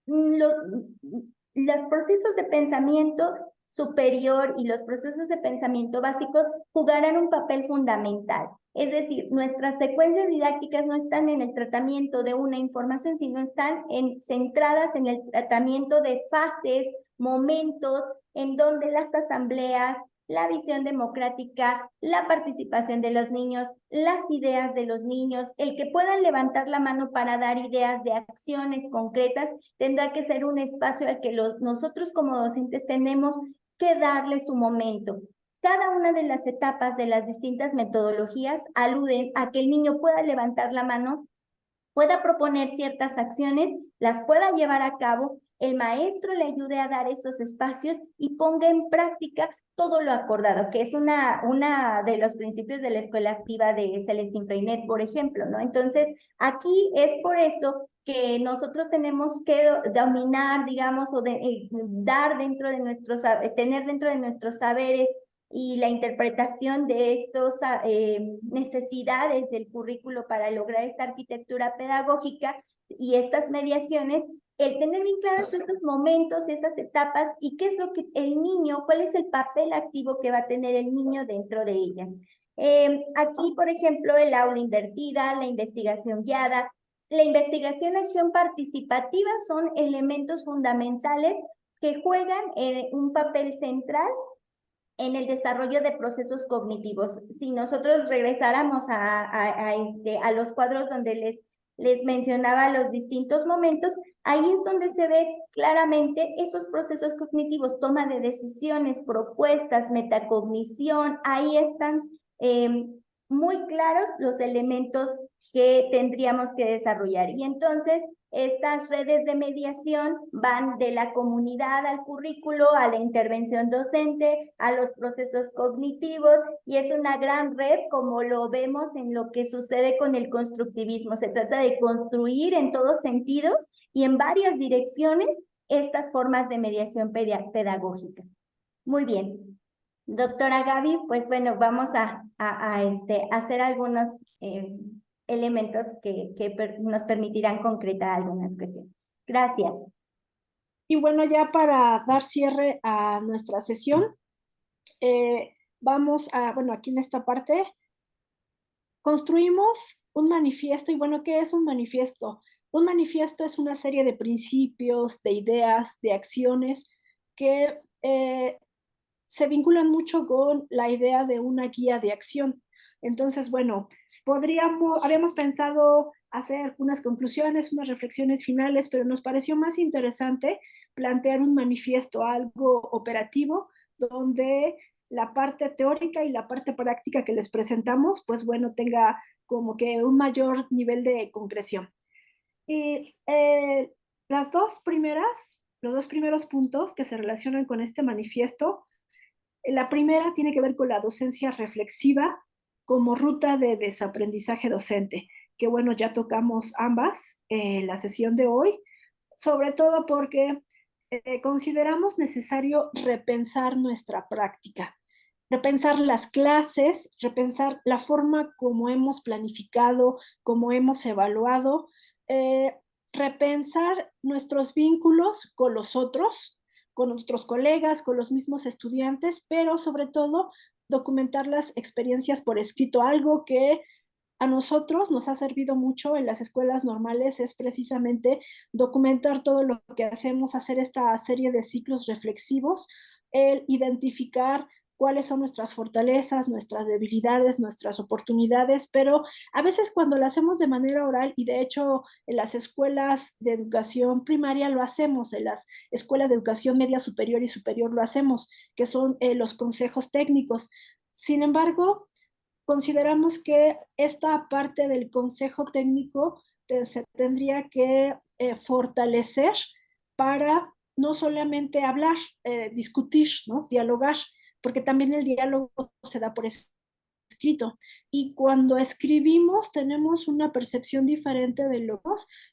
los procesos de pensamiento superior y los procesos de pensamiento básico jugarán un papel fundamental. Es decir, nuestras secuencias didácticas no están en el tratamiento de una información, sino están centradas en el tratamiento de fases, momentos en donde las asambleas, la visión democrática, la participación de los niños, las ideas de los niños, el que puedan levantar la mano para dar ideas de acciones concretas, tendrá que ser un espacio al que nosotros como docentes tenemos que darle su momento. Cada una de las etapas de las distintas metodologías aluden a que el niño pueda levantar la mano, pueda proponer ciertas acciones, las pueda llevar a cabo, el maestro le ayude a dar esos espacios y ponga en práctica todo lo acordado, que es una de los principios de la escuela activa de Celestine Freinet, por ejemplo, ¿no? Entonces, aquí es por eso que nosotros tenemos que dominar, digamos, o dar dentro de tener dentro de nuestros saberes y la interpretación de estas necesidades del currículo para lograr esta arquitectura pedagógica y estas mediaciones, el tener bien claros estos momentos, esas etapas y qué es lo que el niño, cuál es el papel activo que va a tener el niño dentro de ellas. Aquí, por ejemplo, el aula invertida, la investigación guiada, la investigación-acción participativa son elementos fundamentales que juegan un papel central en el desarrollo de procesos cognitivos. Si nosotros regresáramos a los cuadros donde les mencionaba los distintos momentos, ahí es donde se ve claramente esos procesos cognitivos, toma de decisiones, propuestas, metacognición, ahí están muy claros los elementos que tendríamos que desarrollar. Y entonces, estas redes de mediación van de la comunidad al currículo, a la intervención docente, a los procesos cognitivos, y es una gran red como lo vemos en lo que sucede con el constructivismo. Se trata de construir en todos sentidos y en varias direcciones estas formas de mediación pedagógica. Muy bien. Doctora Gaby, pues bueno, vamos a hacer algunos elementos que nos permitirán concretar algunas cuestiones. Gracias. Y bueno, ya para dar cierre a nuestra sesión, vamos a, bueno, aquí en esta parte, construimos un manifiesto. Y bueno, ¿qué es un manifiesto? Un manifiesto es una serie de principios, de ideas, de acciones que se vinculan mucho con la idea de una guía de acción. Entonces, bueno, habíamos pensado hacer unas conclusiones, unas reflexiones finales, pero nos pareció más interesante plantear un manifiesto, algo operativo, donde la parte teórica y la parte práctica que les presentamos, pues bueno, tenga como que un mayor nivel de concreción. Y los dos primeros puntos que se relacionan con este manifiesto, la primera tiene que ver con la docencia reflexiva como ruta de desaprendizaje docente, que bueno, ya tocamos ambas en la sesión de hoy, sobre todo porque consideramos necesario repensar nuestra práctica, repensar las clases, repensar la forma como hemos planificado, como hemos evaluado, repensar nuestros vínculos con los otros, con nuestros colegas, con los mismos estudiantes, pero sobre todo documentar las experiencias por escrito. Algo que a nosotros nos ha servido mucho en las escuelas normales es precisamente documentar todo lo que hacemos, hacer esta serie de ciclos reflexivos, el identificar cuáles son nuestras fortalezas, nuestras debilidades, nuestras oportunidades, pero a veces cuando lo hacemos de manera oral, y de hecho en las escuelas de educación primaria lo hacemos, en las escuelas de educación media superior y superior lo hacemos, que son los consejos técnicos. Sin embargo, consideramos que esta parte del consejo técnico se tendría que fortalecer para no solamente hablar, discutir, ¿no? Dialogar, porque también el diálogo se da por escrito. Y cuando escribimos tenemos una percepción diferente de lo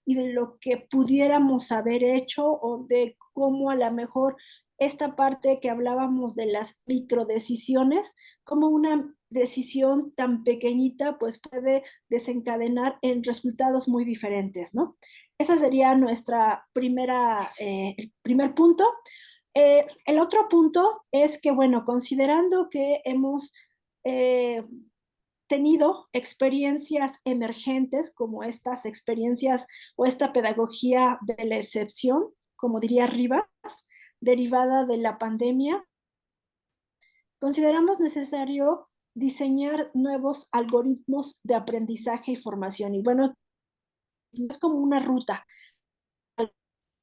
y de lo que pudiéramos haber hecho o de cómo a lo mejor esta parte que hablábamos de las microdecisiones, como una decisión tan pequeñita pues puede desencadenar en resultados muy diferentes, ¿no? Esa sería nuestra el primer punto. El otro punto es que, bueno, considerando que hemos tenido experiencias emergentes como estas experiencias o esta pedagogía de la excepción, como diría Rivas, derivada de la pandemia, consideramos necesario diseñar nuevos algoritmos de aprendizaje y formación. Y bueno, es como una ruta.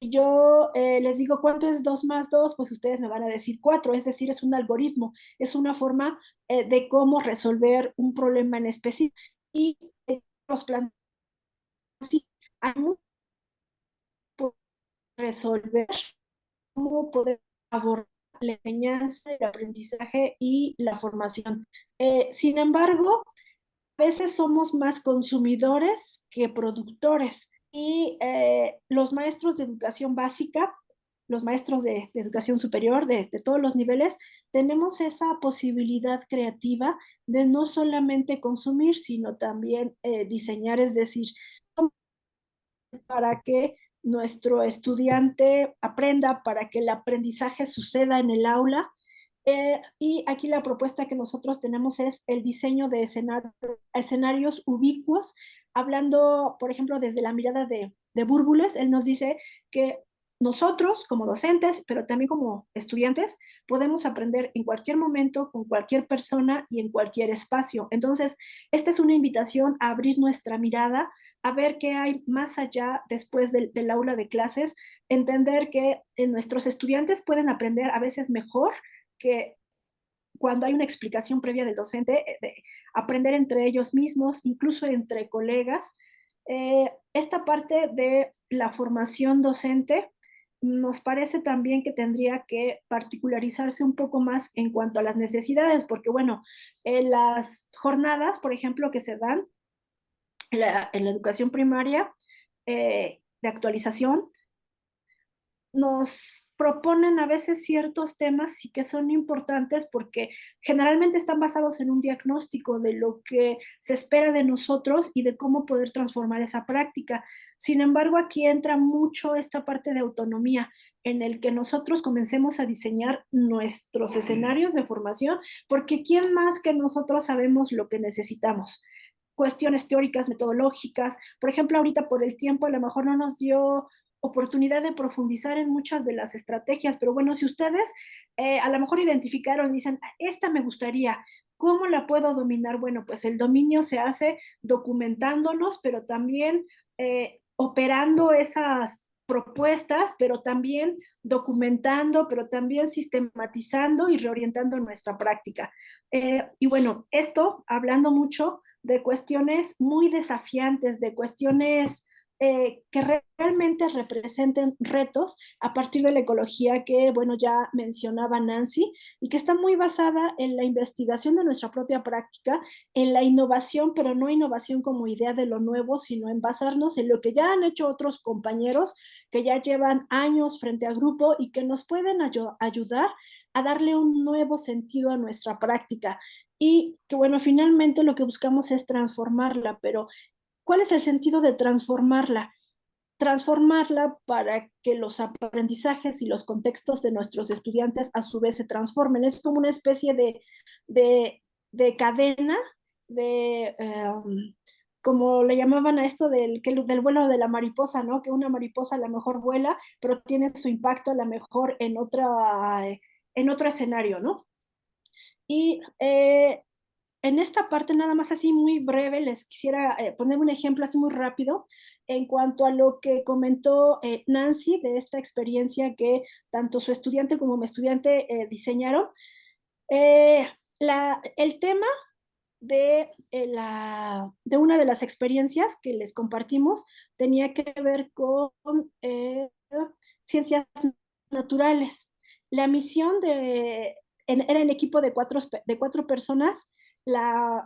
Si yo les digo cuánto es 2 más 2, pues ustedes me van a decir 4, es decir, es un algoritmo, es una forma de cómo resolver un problema en específico. Y los planteamos así, hay mucho por resolver, cómo poder abordar la enseñanza, el aprendizaje y la formación. Sin embargo, a veces somos más consumidores que productores y los maestros de educación básica, los maestros de educación superior de todos los niveles, tenemos esa posibilidad creativa de no solamente consumir, sino también diseñar, es decir, para que nuestro estudiante aprenda, para que el aprendizaje suceda en el aula. Y aquí la propuesta que nosotros tenemos es el diseño de escenarios ubicuos, hablando, por ejemplo, desde la mirada de Búrbules. Él nos dice que nosotros como docentes, pero también como estudiantes, podemos aprender en cualquier momento, con cualquier persona y en cualquier espacio. Entonces, esta es una invitación a abrir nuestra mirada, a ver qué hay más allá después del aula de clases, entender que nuestros estudiantes pueden aprender a veces mejor que cuando hay una explicación previa del docente, de aprender entre ellos mismos, incluso entre colegas. Esta parte de la formación docente nos parece también que tendría que particularizarse un poco más en cuanto a las necesidades, porque bueno, en las jornadas, por ejemplo, que se dan en la educación primaria de actualización, nos proponen a veces ciertos temas y que son importantes porque generalmente están basados en un diagnóstico de lo que se espera de nosotros y de cómo poder transformar esa práctica. Sin embargo, aquí entra mucho esta parte de autonomía en el que nosotros comencemos a diseñar nuestros escenarios de formación, porque ¿quién más que nosotros sabemos lo que necesitamos? Cuestiones teóricas, metodológicas. Por ejemplo, ahorita por el tiempo a lo mejor no nos dio oportunidad de profundizar en muchas de las estrategias, pero bueno, si ustedes a lo mejor identificaron y dicen, esta me gustaría, ¿cómo la puedo dominar? Bueno, pues el dominio se hace documentándonos, pero también operando esas propuestas, pero también documentando, pero también sistematizando y reorientando nuestra práctica. Y bueno, esto hablando mucho de cuestiones muy desafiantes, de cuestiones que realmente representen retos a partir de la ecología que, bueno, ya mencionaba Nancy, y que está muy basada en la investigación de nuestra propia práctica, en la innovación, pero no innovación como idea de lo nuevo, sino en basarnos en lo que ya han hecho otros compañeros que ya llevan años frente al grupo y que nos pueden ayudar a darle un nuevo sentido a nuestra práctica. Y que bueno, finalmente lo que buscamos es transformarla, pero ¿cuál es el sentido de transformarla? Transformarla para que los aprendizajes y los contextos de nuestros estudiantes a su vez se transformen. Es como una especie de cadena, de, como le llamaban a esto del vuelo de la mariposa, ¿no? Que una mariposa a lo mejor vuela, pero tiene su impacto a lo mejor en otro escenario, ¿no? Y en esta parte, nada más así muy breve, les quisiera poner un ejemplo así muy rápido en cuanto a lo que comentó Nancy de esta experiencia que tanto su estudiante como mi estudiante diseñaron. El tema de una de las experiencias que les compartimos tenía que ver con ciencias naturales. La misión era en equipo de cuatro personas.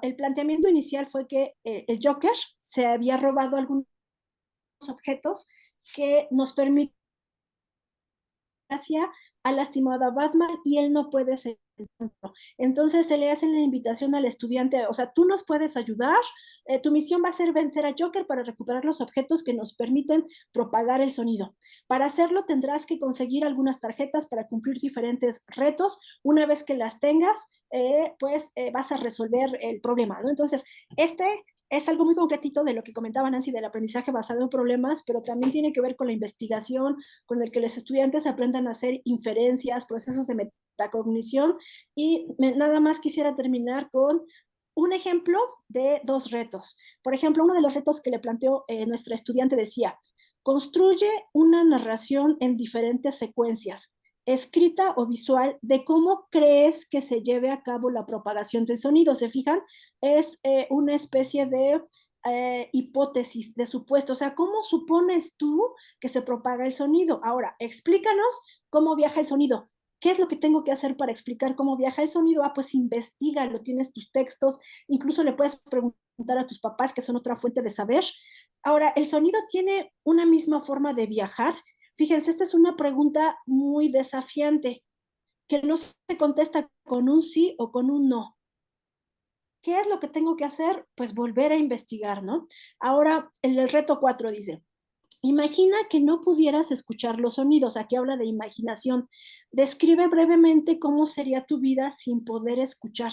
El planteamiento inicial fue que el Joker se había robado algunos objetos que nos permiten ha lastimado a Batman y él no puede ser. Entonces se le hace la invitación al estudiante, o sea, tú nos puedes ayudar, tu misión va a ser vencer a Joker para recuperar los objetos que nos permiten propagar el sonido. Para hacerlo tendrás que conseguir algunas tarjetas para cumplir diferentes retos. Una vez que las tengas, vas a resolver el problema, ¿no? Entonces, es algo muy concretito de lo que comentaba Nancy del aprendizaje basado en problemas, pero también tiene que ver con la investigación, con el que los estudiantes aprendan a hacer inferencias, procesos de metacognición. Y nada más quisiera terminar con un ejemplo de 2 retos. Por ejemplo, uno de los retos que le planteó nuestra estudiante decía, construye una narración en diferentes secuencias, escrita o visual, de cómo crees que se lleve a cabo la propagación del sonido. ¿Se fijan? Es una especie de hipótesis, de supuesto. O sea, ¿cómo supones tú que se propaga el sonido? Ahora, explícanos cómo viaja el sonido. ¿Qué es lo que tengo que hacer para explicar cómo viaja el sonido? Pues investígalo, tienes tus textos, incluso le puedes preguntar a tus papás, que son otra fuente de saber. Ahora, ¿el sonido tiene una misma forma de viajar? Fíjense, esta es una pregunta muy desafiante, que no se contesta con un sí o con un no. ¿Qué es lo que tengo que hacer? Pues volver a investigar, ¿no? Ahora, el reto 4 dice, imagina que no pudieras escuchar los sonidos. Aquí habla de imaginación. Describe brevemente cómo sería tu vida sin poder escuchar.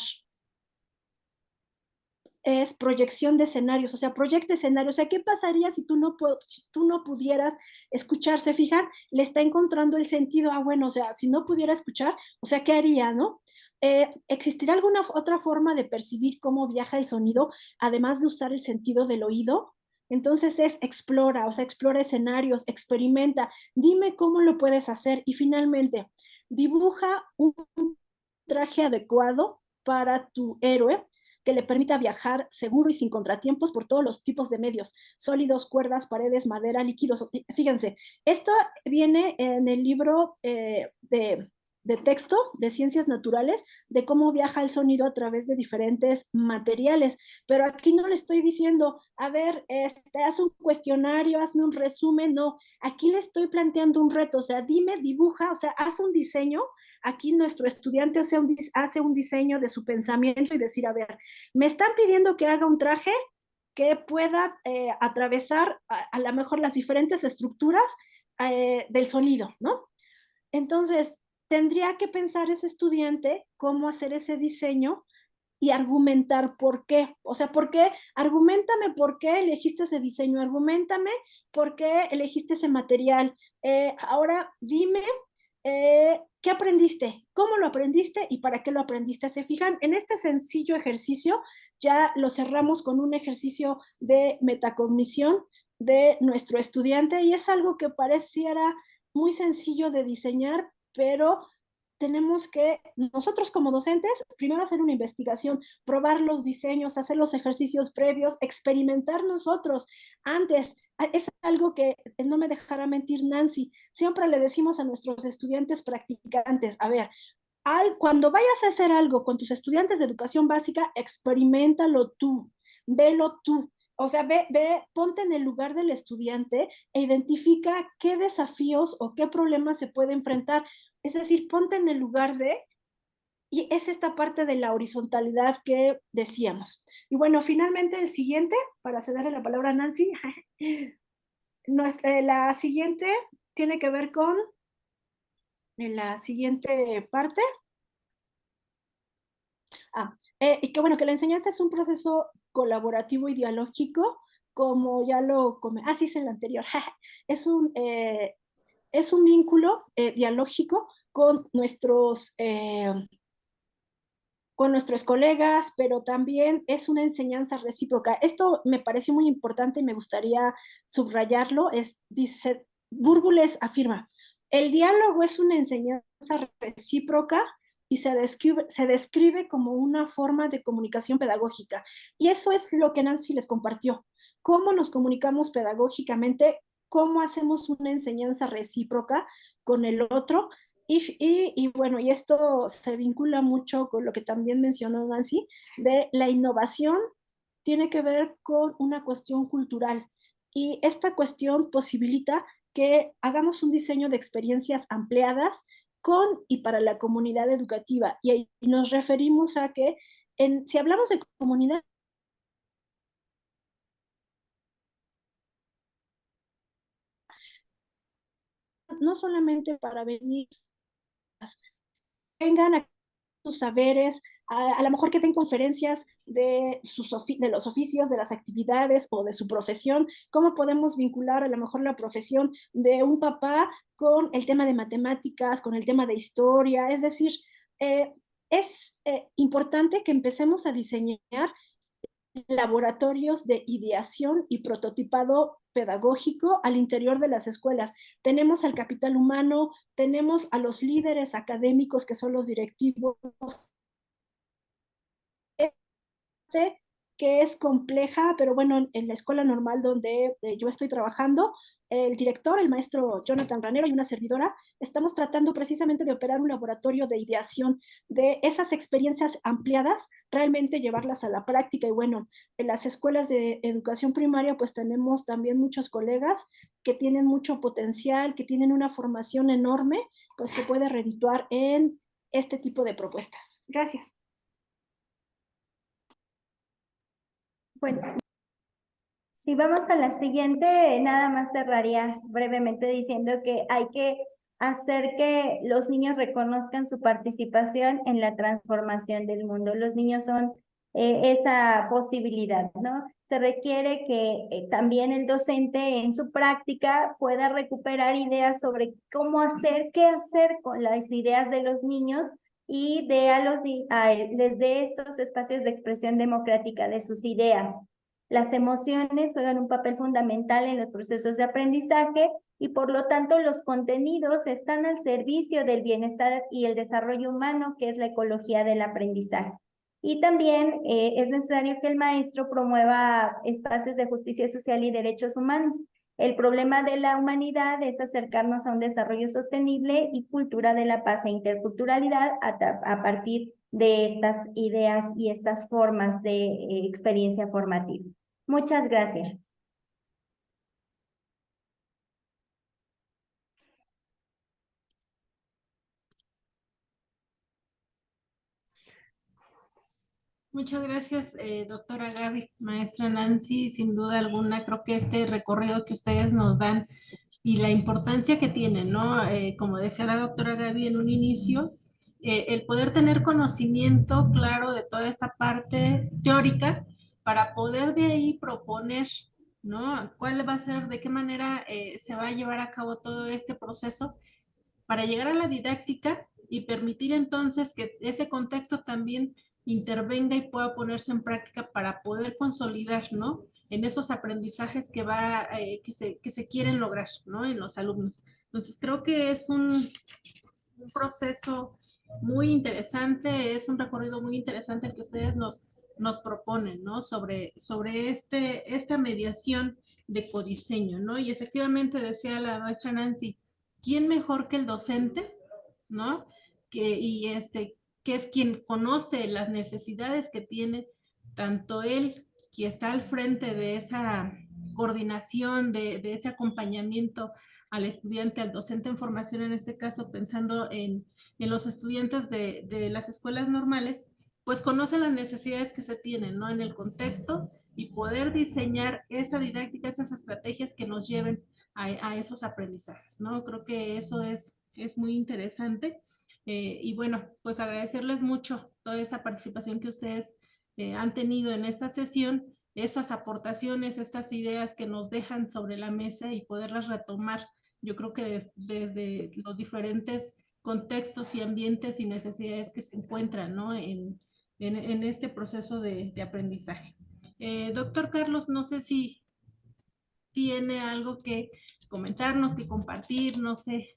Es proyección de escenarios, o sea, proyecta escenarios. O sea, ¿qué pasaría si tú no pudieras escuchar? ¿Se fijan? Le está encontrando el sentido. Bueno, o sea, si no pudiera escuchar, o sea, ¿qué haría, no? ¿Existirá alguna otra forma de percibir cómo viaja el sonido, además de usar el sentido del oído? Entonces explora, o sea, explora escenarios, experimenta, dime cómo lo puedes hacer y finalmente dibuja un traje adecuado para tu héroe que le permita viajar seguro y sin contratiempos por todos los tipos de medios, sólidos, cuerdas, paredes, madera, líquidos. Fíjense, esto viene en el libro de texto de ciencias naturales, de cómo viaja el sonido a través de diferentes materiales, pero aquí no le estoy diciendo, a ver, haz un cuestionario, hazme un resumen, no, aquí le estoy planteando un reto, o sea, dime, dibuja, o sea, haz un diseño. Aquí nuestro estudiante hace un diseño de su pensamiento y decir, a ver, me están pidiendo que haga un traje que pueda atravesar a lo mejor las diferentes estructuras del sonido, ¿no? Entonces, tendría que pensar ese estudiante cómo hacer ese diseño y argumentar por qué. O sea, ¿por qué? Argumentame por qué elegiste ese diseño, argumentame por qué elegiste ese material. Ahora dime ¿qué aprendiste? ¿Cómo lo aprendiste y para qué lo aprendiste? ¿Se fijan? En este sencillo ejercicio ya lo cerramos con un ejercicio de metacognición de nuestro estudiante y es algo que pareciera muy sencillo de diseñar, pero tenemos que, nosotros como docentes, primero hacer una investigación, probar los diseños, hacer los ejercicios previos, experimentar nosotros antes. Es algo que no me dejará mentir Nancy. Siempre le decimos a nuestros estudiantes practicantes, a ver, cuando vayas a hacer algo con tus estudiantes de educación básica, experiméntalo tú, velo tú. O sea, ponte en el lugar del estudiante e identifica qué desafíos o qué problemas se puede enfrentar. Es decir, ponte en el lugar de, y es esta parte de la horizontalidad que decíamos. Y bueno, finalmente el siguiente, para cederle la palabra a Nancy, la siguiente tiene que ver con la siguiente parte. Y que bueno, que la enseñanza es un proceso colaborativo y dialógico, como ya lo comenté, sí es el anterior, es un vínculo dialógico con nuestros colegas, pero también es una enseñanza recíproca. Esto me pareció muy importante y me gustaría subrayarlo. Dice, Búrgules afirma, el diálogo es una enseñanza recíproca y se describe como una forma de comunicación pedagógica. Y eso es lo que Nancy les compartió. ¿Cómo nos comunicamos pedagógicamente? cómo hacemos una enseñanza recíproca con el otro. Y bueno, y esto se vincula mucho con lo que también mencionó Nancy, de la innovación tiene que ver con una cuestión cultural. Y esta cuestión posibilita que hagamos un diseño de experiencias ampliadas con y para la comunidad educativa. Y nos referimos a que si hablamos de comunidad, no solamente para venir, vengan a sus saberes, a lo mejor que den conferencias de los oficios, de las actividades o de su profesión, cómo podemos vincular a lo mejor la profesión de un papá con el tema de matemáticas, con el tema de historia, es decir, es importante que empecemos a diseñar laboratorios de ideación y prototipado pedagógico al interior de las escuelas. Tenemos al capital humano, tenemos a los líderes académicos que son los directivos, que es compleja, pero bueno, en la escuela normal donde yo estoy trabajando, el director, el maestro Jonathan Ranero y una servidora, estamos tratando precisamente de operar un laboratorio de ideación de esas experiencias ampliadas, realmente llevarlas a la práctica. Y bueno, en las escuelas de educación primaria pues tenemos también muchos colegas que tienen mucho potencial, que tienen una formación enorme, pues que puede redituar en este tipo de propuestas. Gracias. Bueno, si vamos a la siguiente, nada más cerraría brevemente diciendo que hay que hacer que los niños reconozcan su participación en la transformación del mundo. Los niños son esa posibilidad, ¿no? Se requiere que también el docente en su práctica pueda recuperar ideas sobre cómo hacer, qué hacer con las ideas de los niños y les dé estos espacios de expresión democrática de sus ideas. Las emociones juegan un papel fundamental en los procesos de aprendizaje y por lo tanto los contenidos están al servicio del bienestar y el desarrollo humano, que es la ecología del aprendizaje. Y también es necesario que el maestro promueva espacios de justicia social y derechos humanos. El problema de la humanidad es acercarnos a un desarrollo sostenible y cultura de la paz e interculturalidad a partir de estas ideas y estas formas de experiencia formativa. Muchas gracias. Muchas gracias, doctora Gaby, maestra Nancy. Sin duda alguna, creo que este recorrido que ustedes nos dan y la importancia que tiene, ¿no? Como decía la doctora Gaby en un inicio, el poder tener conocimiento claro de toda esta parte teórica para poder de ahí proponer, ¿no? ¿Cuál va a ser, de qué manera se va a llevar a cabo todo este proceso para llegar a la didáctica y permitir entonces que ese contexto también intervenga y pueda ponerse en práctica para poder consolidar, ¿no? En esos aprendizajes que se quieren lograr, ¿no? En los alumnos. Entonces, creo que es un proceso muy interesante, es un recorrido muy interesante el que ustedes nos proponen, ¿no? Sobre esta mediación de codiseño, ¿no? Y efectivamente decía la maestra Nancy, ¿quién mejor que el docente, ¿no? Que es quien conoce las necesidades que tiene tanto él, que está al frente de esa coordinación, de ese acompañamiento al estudiante, al docente en formación, en este caso pensando en los estudiantes de las escuelas normales, pues conoce las necesidades que se tienen, ¿no? En el contexto y poder diseñar esa didáctica, esas estrategias que nos lleven a esos aprendizajes, ¿no? Creo que eso es muy interesante. Y bueno, pues agradecerles mucho toda esta participación que ustedes han tenido en esta sesión, esas aportaciones, estas ideas que nos dejan sobre la mesa y poderlas retomar. Yo creo que desde los diferentes contextos y ambientes y necesidades que se encuentran, ¿no? en este proceso de aprendizaje. Doctor Carlos, no sé si tiene algo que comentarnos, que compartir, no sé.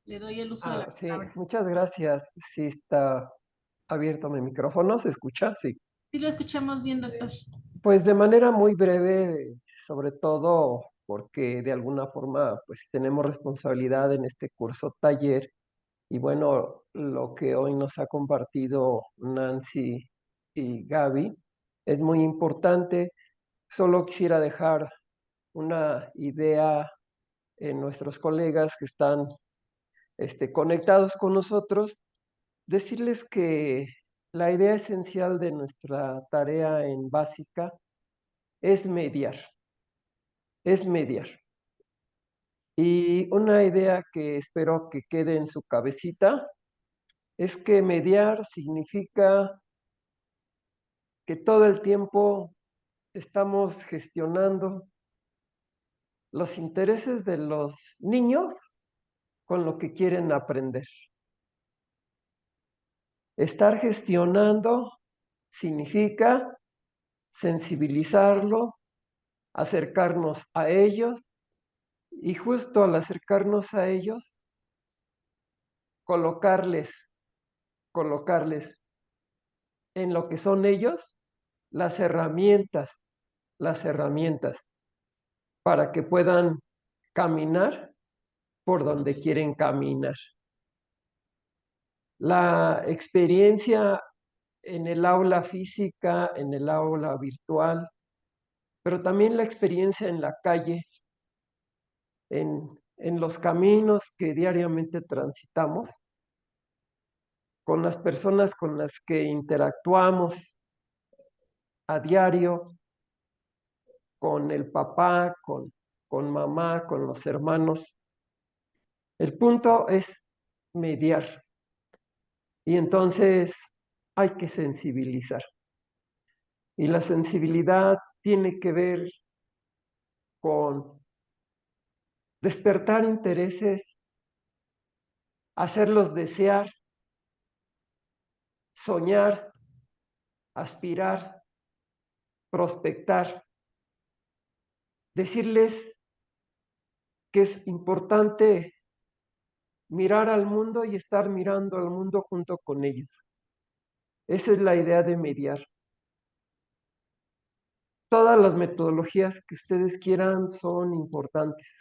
Le doy el uso de la Sí, palabra. muchas gracias. Sí, está abierto mi micrófono, ¿se escucha? Sí. Sí, lo escuchamos bien, doctor. Pues de manera muy breve, sobre todo porque de alguna forma pues tenemos responsabilidad en este curso taller. Y bueno, lo que hoy nos ha compartido Nancy y Gaby es muy importante. Solo quisiera dejar una idea en nuestros colegas que están conectados con nosotros, decirles que la idea esencial de nuestra tarea en básica es mediar, es mediar. Y una idea que espero que quede en su cabecita es que mediar significa que todo el tiempo estamos gestionando los intereses de los niños con lo que quieren aprender. Estar gestionando significa sensibilizarlo, acercarnos a ellos y justo al acercarnos a ellos, colocarles en lo que son ellos las herramientas para que puedan caminar por donde quieren caminar. La experiencia en el aula física, en el aula virtual, pero también la experiencia en la calle, en los caminos que diariamente transitamos, con las personas con las que interactuamos a diario, con el papá, con mamá, con los hermanos. El punto es mediar. Y entonces hay que sensibilizar. Y la sensibilidad tiene que ver con despertar intereses, hacerlos desear, soñar, aspirar, prospectar, decirles que es importante mirar al mundo y estar mirando al mundo junto con ellos. Esa es la idea de mediar. Todas las metodologías que ustedes quieran son importantes.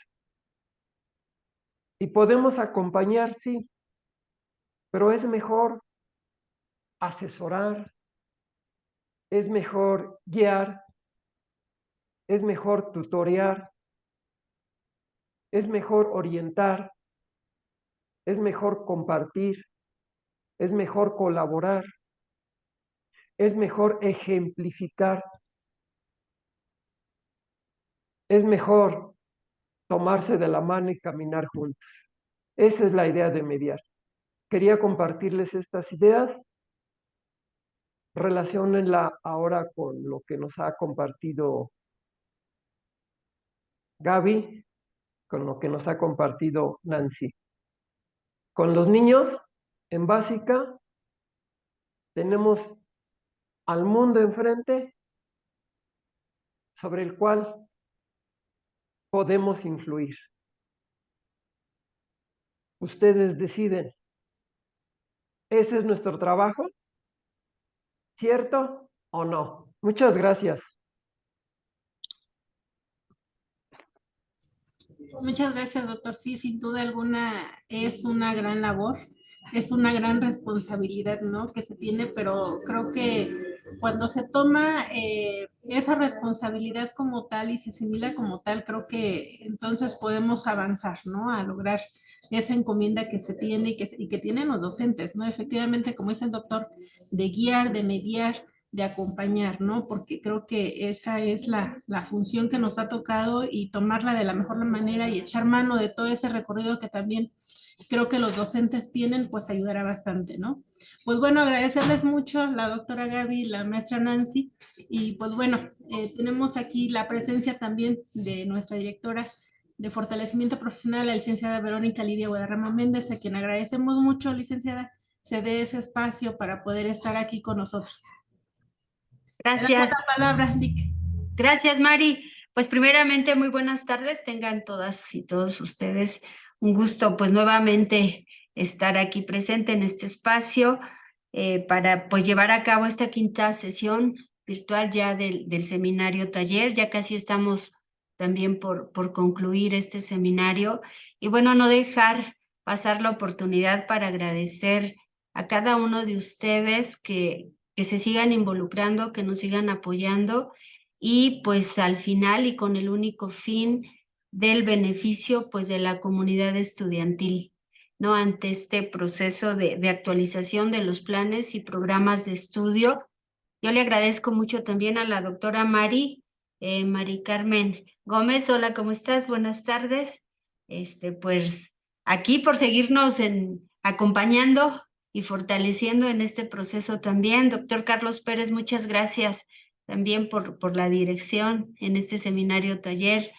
Y podemos acompañar, sí, pero es mejor asesorar, es mejor guiar, es mejor tutorear, es mejor orientar, es mejor compartir, es mejor colaborar, es mejor ejemplificar, es mejor tomarse de la mano y caminar juntos. Esa es la idea de mediar. Quería compartirles estas ideas. Relaciónenla ahora con lo que nos ha compartido Gaby, con lo que nos ha compartido Nancy. Con los niños, en básica, tenemos al mundo enfrente sobre el cual podemos influir. Ustedes deciden. ¿Ese es nuestro trabajo? ¿Cierto o no? Muchas gracias. Muchas gracias, doctor. Sí, sin duda alguna es una gran labor, es una gran responsabilidad, ¿no? Que se tiene, pero creo que cuando se toma esa responsabilidad como tal y se asimila como tal, creo que entonces podemos avanzar, ¿no? A lograr esa encomienda que se tiene y que tienen los docentes, ¿no? Efectivamente, como dice el doctor, de guiar, de mediar, de acompañar, ¿no? Porque creo que esa es la función que nos ha tocado y tomarla de la mejor manera y echar mano de todo ese recorrido que también creo que los docentes tienen, pues ayudará bastante, ¿no? Pues bueno, agradecerles mucho a la doctora Gaby, la maestra Nancy, y pues bueno, tenemos aquí la presencia también de nuestra directora de fortalecimiento profesional, la licenciada Verónica Lidia Guadarrama Méndez, a quien agradecemos mucho, licenciada, se dé ese espacio para poder estar aquí con nosotros. Gracias. La palabra, Dick. Gracias, Mari. Pues primeramente, muy buenas tardes. Tengan todas y todos ustedes un gusto, pues nuevamente estar aquí presente en este espacio para pues llevar a cabo esta quinta sesión virtual ya del seminario taller. Ya casi estamos también por concluir este seminario. Y bueno, no dejar pasar la oportunidad para agradecer a cada uno de ustedes que se sigan involucrando, que nos sigan apoyando y pues al final y con el único fin del beneficio pues de la comunidad estudiantil, ¿no? Ante este proceso de actualización de los planes y programas de estudio. Yo le agradezco mucho también a la doctora Mari Carmen Gómez. Hola, ¿cómo estás? Buenas tardes. Pues aquí por seguirnos acompañando y fortaleciendo en este proceso también. Doctor Carlos Pérez, muchas gracias también por la dirección en este seminario taller.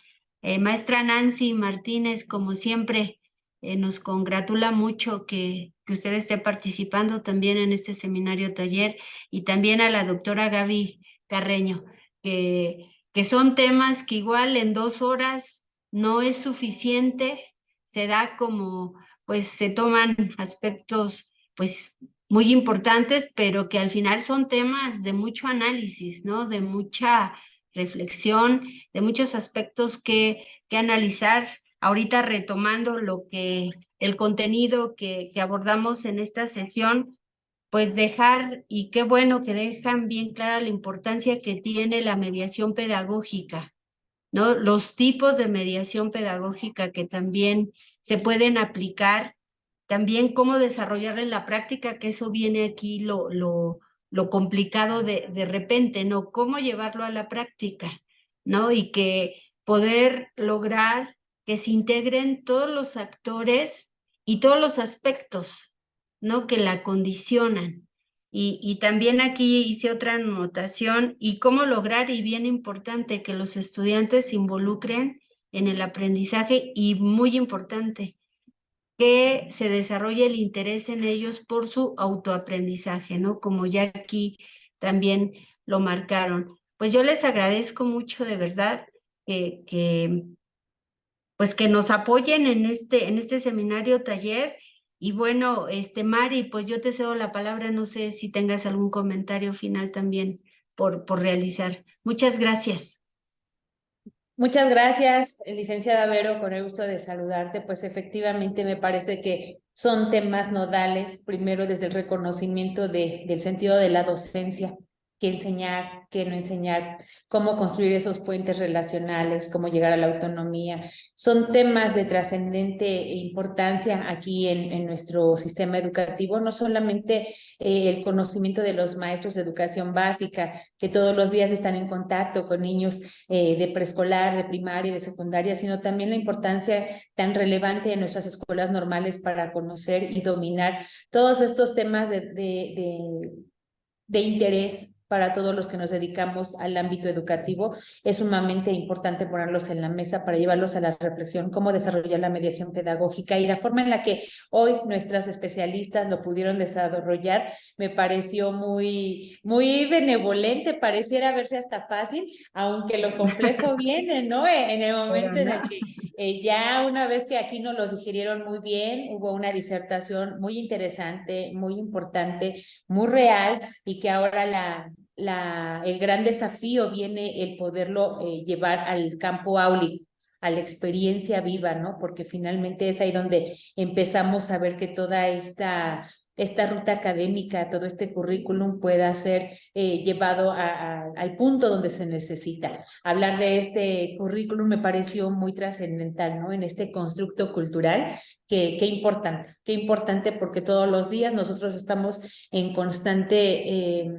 Maestra Nancy Martínez, como siempre, nos congratula mucho que usted esté participando también en este seminario taller, y también a la doctora Gaby Carreño, que son temas que igual en 2 horas no es suficiente, se da como, pues se toman aspectos pues muy importantes, pero que al final son temas de mucho análisis, ¿no? De mucha reflexión, de muchos aspectos que analizar. Ahorita retomando el contenido que abordamos en esta sesión, pues dejar, y qué bueno que dejan bien clara la importancia que tiene la mediación pedagógica, ¿no? Los tipos de mediación pedagógica que también se pueden aplicar, también cómo desarrollarla en la práctica, que eso viene aquí lo complicado de repente, ¿no? Cómo llevarlo a la práctica, ¿no? Y que poder lograr que se integren todos los actores y todos los aspectos, ¿no? Que la condicionan. Y también aquí hice otra anotación, y cómo lograr, y bien importante, que los estudiantes se involucren en el aprendizaje, y muy importante, que se desarrolle el interés en ellos por su autoaprendizaje, ¿no? Como ya aquí también lo marcaron. Pues yo les agradezco mucho, de verdad, pues que nos apoyen en este seminario taller. Y bueno, Mari, pues yo te cedo la palabra, no sé si tengas algún comentario final también por realizar. Muchas gracias. Muchas gracias, licenciada Vero, con el gusto de saludarte. Pues efectivamente me parece que son temas nodales, primero desde el reconocimiento del sentido de la docencia, qué enseñar, qué no enseñar, cómo construir esos puentes relacionales, cómo llegar a la autonomía. Son temas de trascendente importancia aquí en nuestro sistema educativo, no solamente el conocimiento de los maestros de educación básica, que todos los días están en contacto con niños de preescolar, de primaria y de secundaria, sino también la importancia tan relevante en nuestras escuelas normales para conocer y dominar todos estos temas de interés para todos los que nos dedicamos al ámbito educativo. Es sumamente importante ponerlos en la mesa para llevarlos a la reflexión, cómo desarrollar la mediación pedagógica, y la forma en la que hoy nuestras especialistas lo pudieron desarrollar me pareció muy benevolente, pareciera verse hasta fácil, aunque lo complejo viene, ¿no? En el momento en el que ya una vez que aquí nos los digirieron muy bien, hubo una disertación muy interesante, muy importante, muy real, y que ahora el gran desafío viene el poderlo llevar al campo áulico, a la experiencia viva, ¿no? Porque finalmente es ahí donde empezamos a ver que toda esta ruta académica, todo este currículum pueda ser llevado al punto donde se necesita. Hablar de este currículum me pareció muy trascendental, ¿no? En este constructo cultural, qué importante, porque todos los días nosotros estamos en constante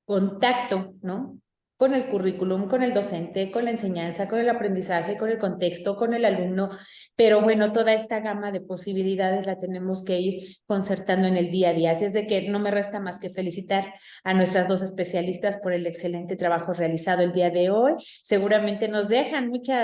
contacto, ¿no? Con el currículum, con el docente, con la enseñanza, con el aprendizaje, con el contexto, con el alumno, pero bueno, toda esta gama de posibilidades la tenemos que ir concertando en el día a día. Así es de que no me resta más que felicitar a nuestras 2 especialistas por el excelente trabajo realizado el día de hoy. Seguramente nos dejan muchos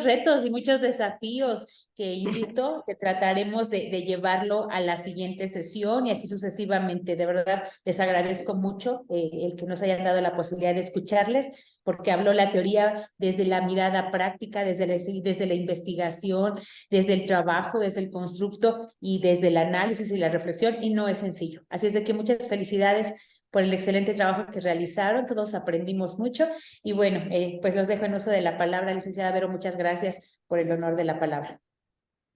retos y muchos desafíos que, insisto, que trataremos de llevarlo a la siguiente sesión y así sucesivamente. De verdad, les agradezco mucho el que nos hayan dado la posibilidad de escucharles, porque habló la teoría desde la mirada práctica, desde la investigación, desde el trabajo, desde el constructo y desde el análisis y la reflexión, y no es sencillo. Así es de que muchas felicidades por el excelente trabajo que realizaron. Todos aprendimos mucho y bueno, pues los dejo en uso de la palabra. Licenciada Vero, muchas gracias por el honor de la palabra.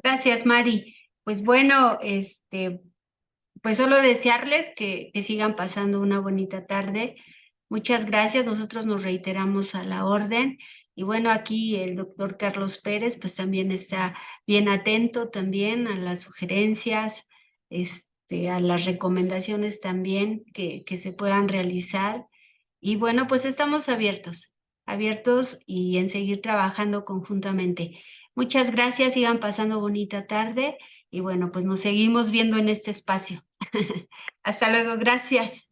Gracias, Mari. Pues bueno, pues solo desearles que sigan pasando una bonita tarde. Muchas gracias. Nosotros nos reiteramos a la orden. Y bueno, aquí el doctor Carlos Pérez, pues también está bien atento también a las sugerencias, a las recomendaciones también que se puedan realizar. Y bueno, pues estamos abiertos y en seguir trabajando conjuntamente. Muchas gracias, sigan pasando bonita tarde y bueno, pues nos seguimos viendo en este espacio. Hasta luego, gracias.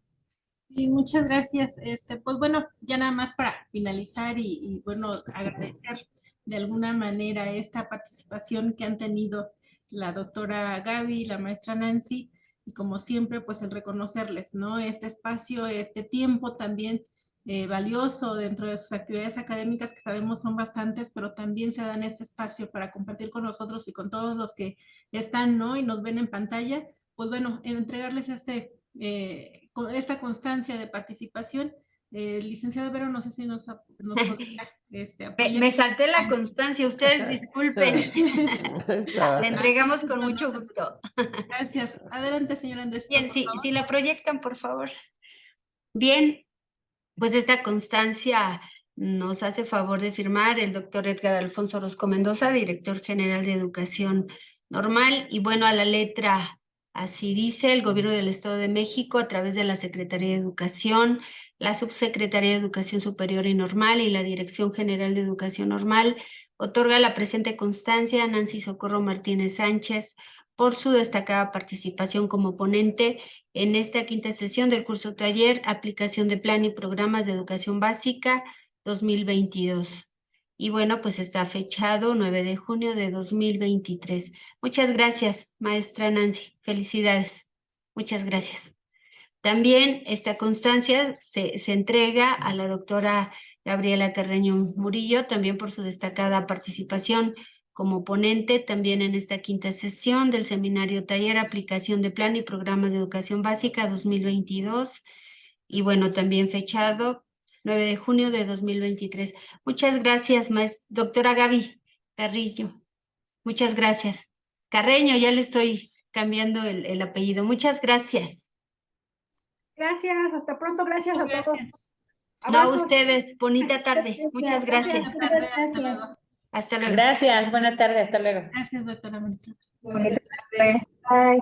Sí, muchas gracias. Pues bueno, ya nada más para finalizar y bueno, agradecer de alguna manera esta participación que han tenido la doctora Gaby, la maestra Nancy, y como siempre, pues el reconocerles, ¿no? Este espacio, este tiempo también valioso dentro de sus actividades académicas, que sabemos son bastantes, pero también se dan este espacio para compartir con nosotros y con todos los que están, ¿no? Y nos ven en pantalla, pues bueno, entregarles esta constancia de participación. Licenciada Vero, no sé si nos podría apoyar. Me salté la constancia, ustedes disculpen. La entregamos con mucho gusto. Gracias. Adelante, señora Andrés. Bien, si la proyectan, por favor. Bien, pues esta constancia nos hace favor de firmar el doctor Edgar Alfonso Orozco Mendoza, director general de Educación Normal, y bueno, a la letra así dice: el Gobierno del Estado de México, a través de la Secretaría de Educación, la Subsecretaría de Educación Superior y Normal y la Dirección General de Educación Normal, otorga la presente constancia a Nancy Socorro Martínez Sánchez por su destacada participación como ponente en esta quinta sesión del curso taller Aplicación de Plan y Programas de Educación Básica 2022. Y bueno, pues está fechado 9 de junio de 2023. Muchas gracias, maestra Nancy. Felicidades. Muchas gracias. También esta constancia se entrega a la doctora Gabriela Carreño Murillo, también por su destacada participación como ponente también en esta quinta sesión del seminario taller Aplicación de Plan y Programas de Educación Básica 2022. Y bueno, también fechado 9 de junio de 2023. Muchas gracias, doctora Gaby Carrillo. Muchas gracias. Carreño, ya le estoy cambiando el apellido. Muchas gracias. Gracias, hasta pronto, gracias a todos. No, a Abrazos. ustedes, bonita tarde. Muchas gracias. Gracias. Hasta luego. Gracias, buena tarde, hasta luego. Gracias, doctora. Bonita tarde. Bye.